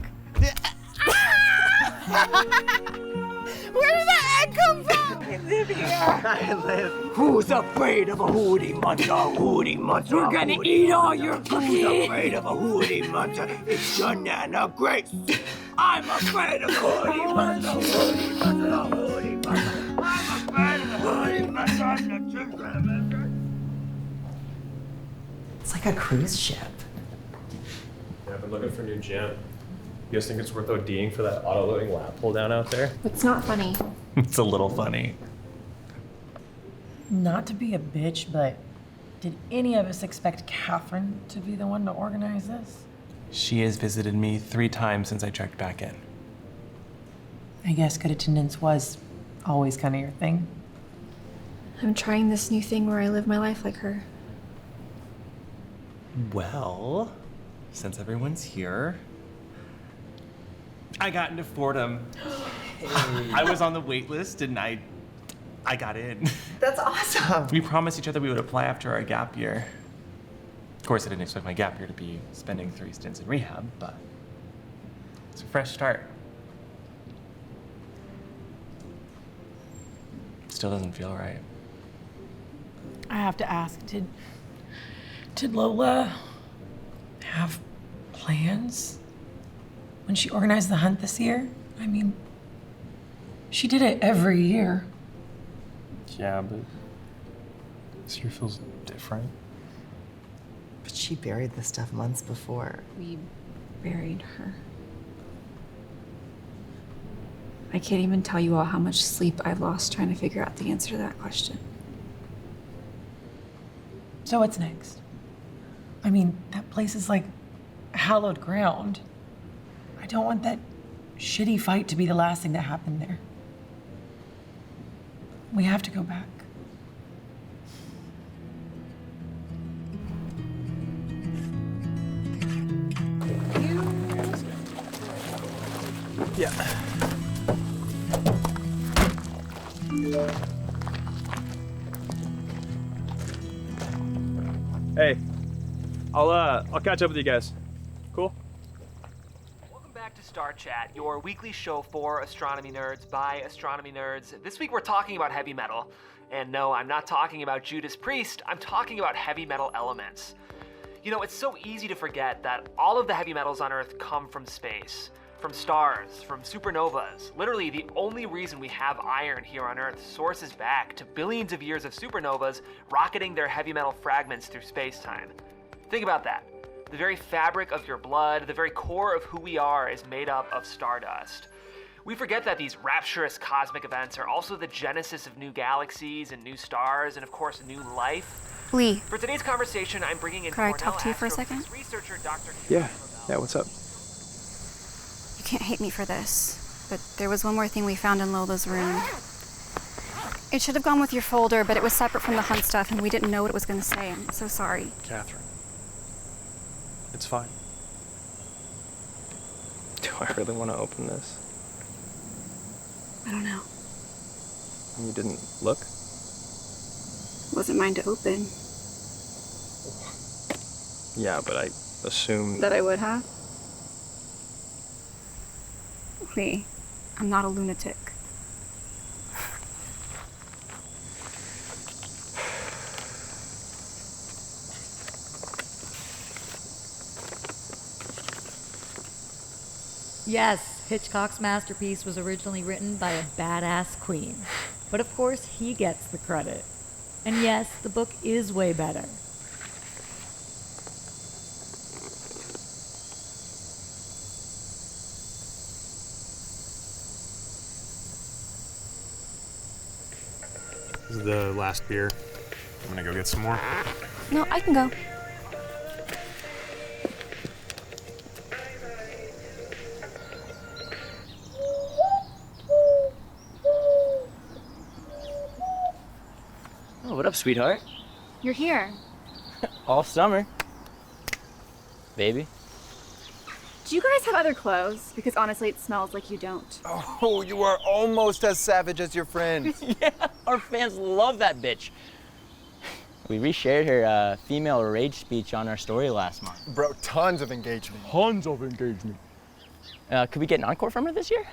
Where did that egg come from? I live here. I live. Who's afraid of a hootie monster? Hootie monster. We're gonna eat all your Who's cookies. afraid of a hootie monster? It's Banana Grace. I'm afraid of a hootie monster. Hootie monster. Hootie monster. I'm afraid of a hootie monster. I'm the chicken. It's like a cruise ship. Yeah, I've been looking for a new gym. You guys think it's worth ODing for that auto-loading lap pull down out there? It's not funny. It's a little funny. Not to be a bitch, but did any of us expect Catherine to be the one to organize this? She has visited me 3 times since I checked back in. I guess good attendance was always kind of your thing. I'm trying this new thing where I live my life like her. Well, since everyone's here, I got into Fordham. I was on the wait list and I got in. That's awesome. We promised each other we would apply after our gap year. Of course, I didn't expect my gap year to be spending 3 stints in rehab, but it's a fresh start. Still doesn't feel right. I have to ask, did Lola have plans when she organized the hunt this year? I mean, she did it every year. Yeah, but this year feels different. But she buried the stuff months before. We buried her. I can't even tell you all how much sleep I've lost trying to figure out the answer to that question. So what's next? I mean, that place is like hallowed ground. I don't want that shitty fight to be the last thing that happened there. We have to go back. Yeah. Hey, I'll catch up with you guys. Cool? Welcome back to Star Chat, your weekly show for astronomy nerds by astronomy nerds. This week we're talking about heavy metal. And no, I'm not talking about Judas Priest, I'm talking about heavy metal elements. You know, it's so easy to forget that all of the heavy metals on Earth come from space. From stars, from supernovas. Literally, the only reason we have iron here on Earth sources back to billions of years of supernovas rocketing their heavy metal fragments through space-time. Think about that. The very fabric of your blood, the very core of who we are is made up of stardust. We forget that these rapturous cosmic events are also the genesis of new galaxies and new stars and, of course, new life. Lee. For today's conversation, I'm bringing in Could I Cornell talk to you for a second? researcher Dr. Yeah, what's up? You can't hate me for this, but there was one more thing we found in Lola's room. It should have gone with your folder, but it was separate from the hunt stuff, and we didn't know what it was going to say. I'm so sorry. Catherine. It's fine. Do I really want to open this? I don't know. You didn't look? It wasn't mine to open. Yeah, but I assumed... That I would have? Lee, I'm not a lunatic. Yes, Hitchcock's masterpiece was originally written by a badass queen. But of course, he gets the credit. And yes, the book is way better. This is the last beer. I'm gonna go get some more. No, I can go. Oh, what up, sweetheart? You're here. All summer. Baby. Do you guys have other clothes? Because honestly, it smells like you don't. Oh, you are almost as savage as your friend. Yeah, our fans love that bitch. We reshared her female rage speech on our story last month. Bro, tons of engagement. Tons of engagement. Could we get an encore from her this year?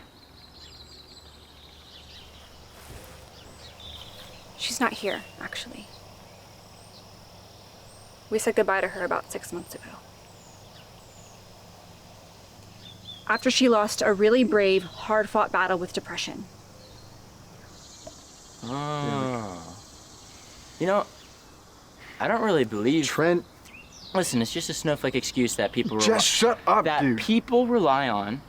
She's not here, actually. We said goodbye to her about 6 months ago. After she lost a really brave, hard-fought battle with depression. Oh. You know, I don't really believe... Trent. Listen, it's just a snowflake excuse that people... Just shut up, that dude. people rely on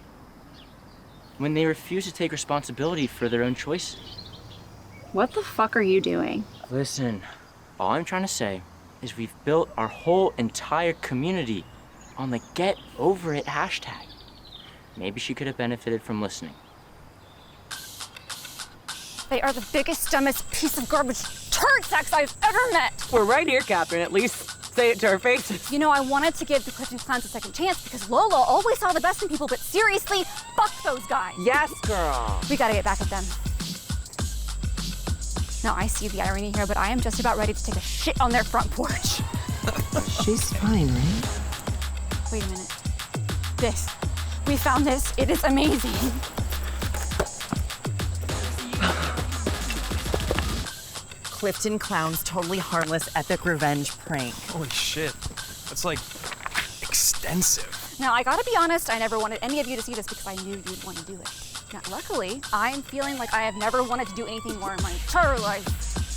when they refuse to take responsibility for their own choices. What the fuck are you doing? Listen, all I'm trying to say is we've built our whole entire community on the get over it hashtag. Maybe she could have benefited from listening. They are the biggest, dumbest piece of garbage turd sacks I've ever met! We're right here, Catherine. At least say it to our faces. You know, I wanted to give the Clifton Clans a second chance because Lola always saw the best in people, but seriously, fuck those guys! Yes, girl! We gotta get back at them. Now, I see the irony here, but I am just about ready to take a shit on their front porch. She's fine, right? Wait a minute. This. We found this. It is amazing. Clifton Clown's totally harmless epic revenge prank. Holy shit. That's like extensive. Now, I gotta be honest, I never wanted any of you to see this because I knew you'd want to do it. Now, luckily, I'm feeling like I have never wanted to do anything more in my entire life.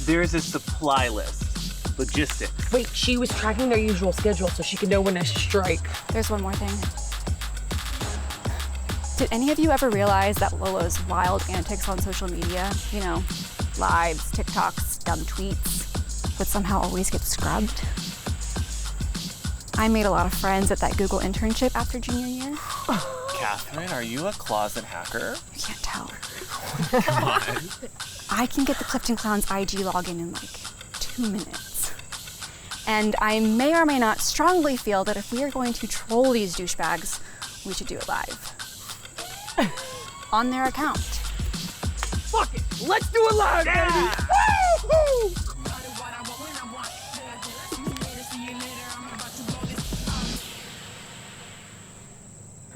There's a supply list. Logistics. Wait, she was tracking their usual schedule so she could know when to strike. There's one more thing. Did any of you ever realize that Lola's wild antics on social media, you know, lives, TikToks, dumb tweets, would somehow always get scrubbed? I made a lot of friends at that Google internship after junior year. Catherine, are you a closet hacker? You can't tell. Come on. I can get the Clifton Clown's IG login in like 2 minutes. And I may or may not strongly feel that if we are going to troll these douchebags, we should do it live. On their account. Fuck it! Let's do it live, baby! Woo-hoo!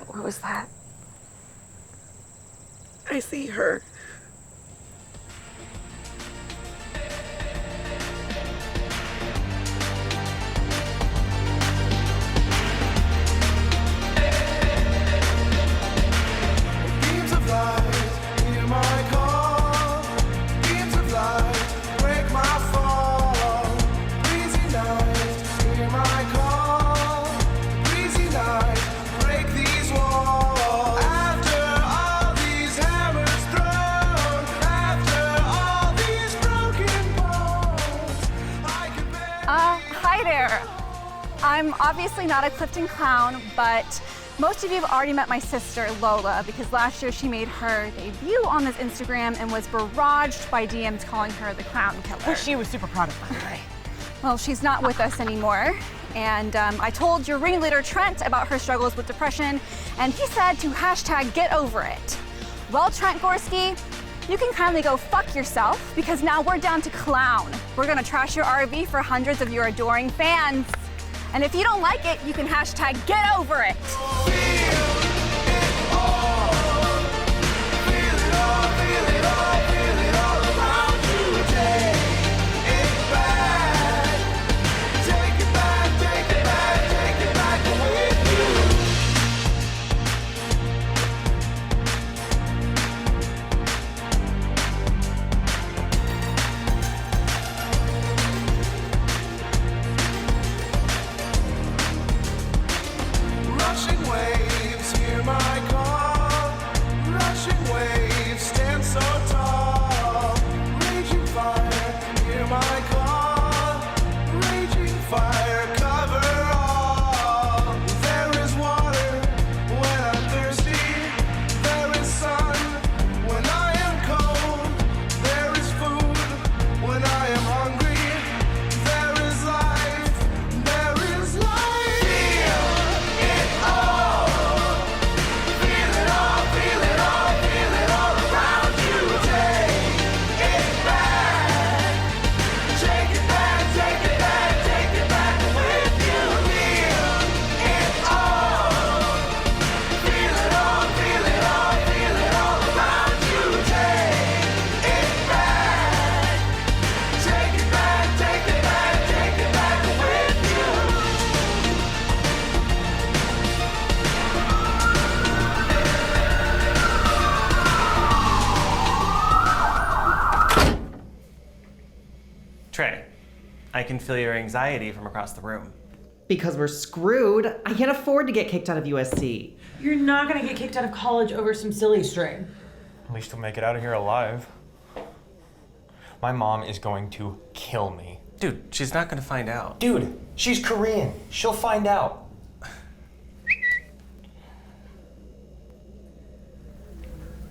What was that? I see her. Beams of light, hear my call. Beams of light, break my fall. Breezy night, hear my call. Breezy night, break these walls. After all these hammers thrown, after all these broken bones, I can bear. Hi there. I'm obviously not a Clifton Clown, but most of you have already met my sister, Lola, because last year she made her debut on this Instagram and was barraged by DMs calling her the clown killer. Which she was super proud of, by the way. Well, she's not with us anymore. And I told your ringleader, Trent, about her struggles with depression, and he said to hashtag get over it. Well, Trent Gorski, you can kindly go fuck yourself because now we're down to clown. We're gonna trash your RV for hundreds of your adoring fans. And if you don't like it, you can hashtag get over it. Rushing waves, hear my call. Rushing waves, stand so tall. Raging fire, hear my call. Raging fire, cover all. There is water when I'm thirsty. There is sun when I am cold. There is food when I am hungry. There is life, there is life. Trey, I can feel your anxiety from across the room. Because we're screwed. I can't afford to get kicked out of USC. You're not gonna get kicked out of college over some silly string. At least you'll make it out of here alive. My mom is going to kill me. Dude, she's not gonna find out. Dude, she's Korean. She'll find out.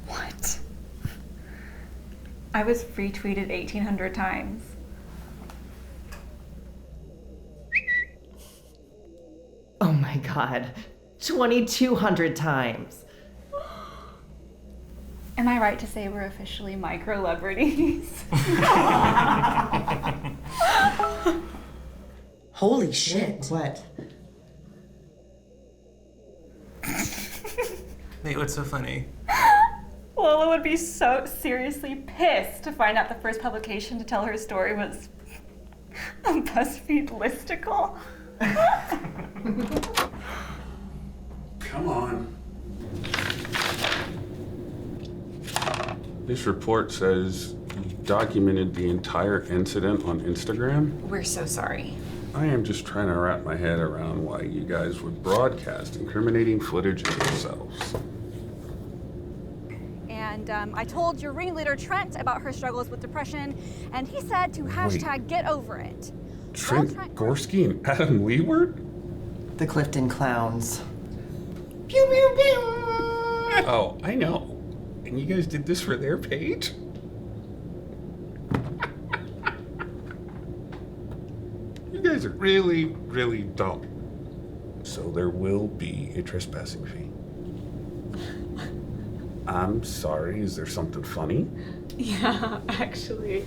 What? I was retweeted 1,800 times. Oh my god. 2,200 times. Am I right to say we're officially micro-celebrities? Holy shit. What? Nate, what's so funny? Lola would be so seriously pissed to find out the first publication to tell her story was a BuzzFeed listicle. Come on. This report says you documented the entire incident on Instagram. We're so sorry. I am just trying to wrap my head around why you guys would broadcast incriminating footage of yourselves. And I told your ringleader Trent about her struggles with depression, and he said to hashtag get over it. Trent Gorski and Adam Leeward? The Clifton Clowns. Pew, pew, pew. Oh, I know. And you guys did this for their page? You guys are really, really dumb. So there will be a trespassing fee. I'm sorry, is there something funny? Yeah, actually.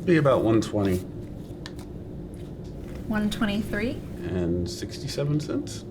Be about 120 123? and 67 cents.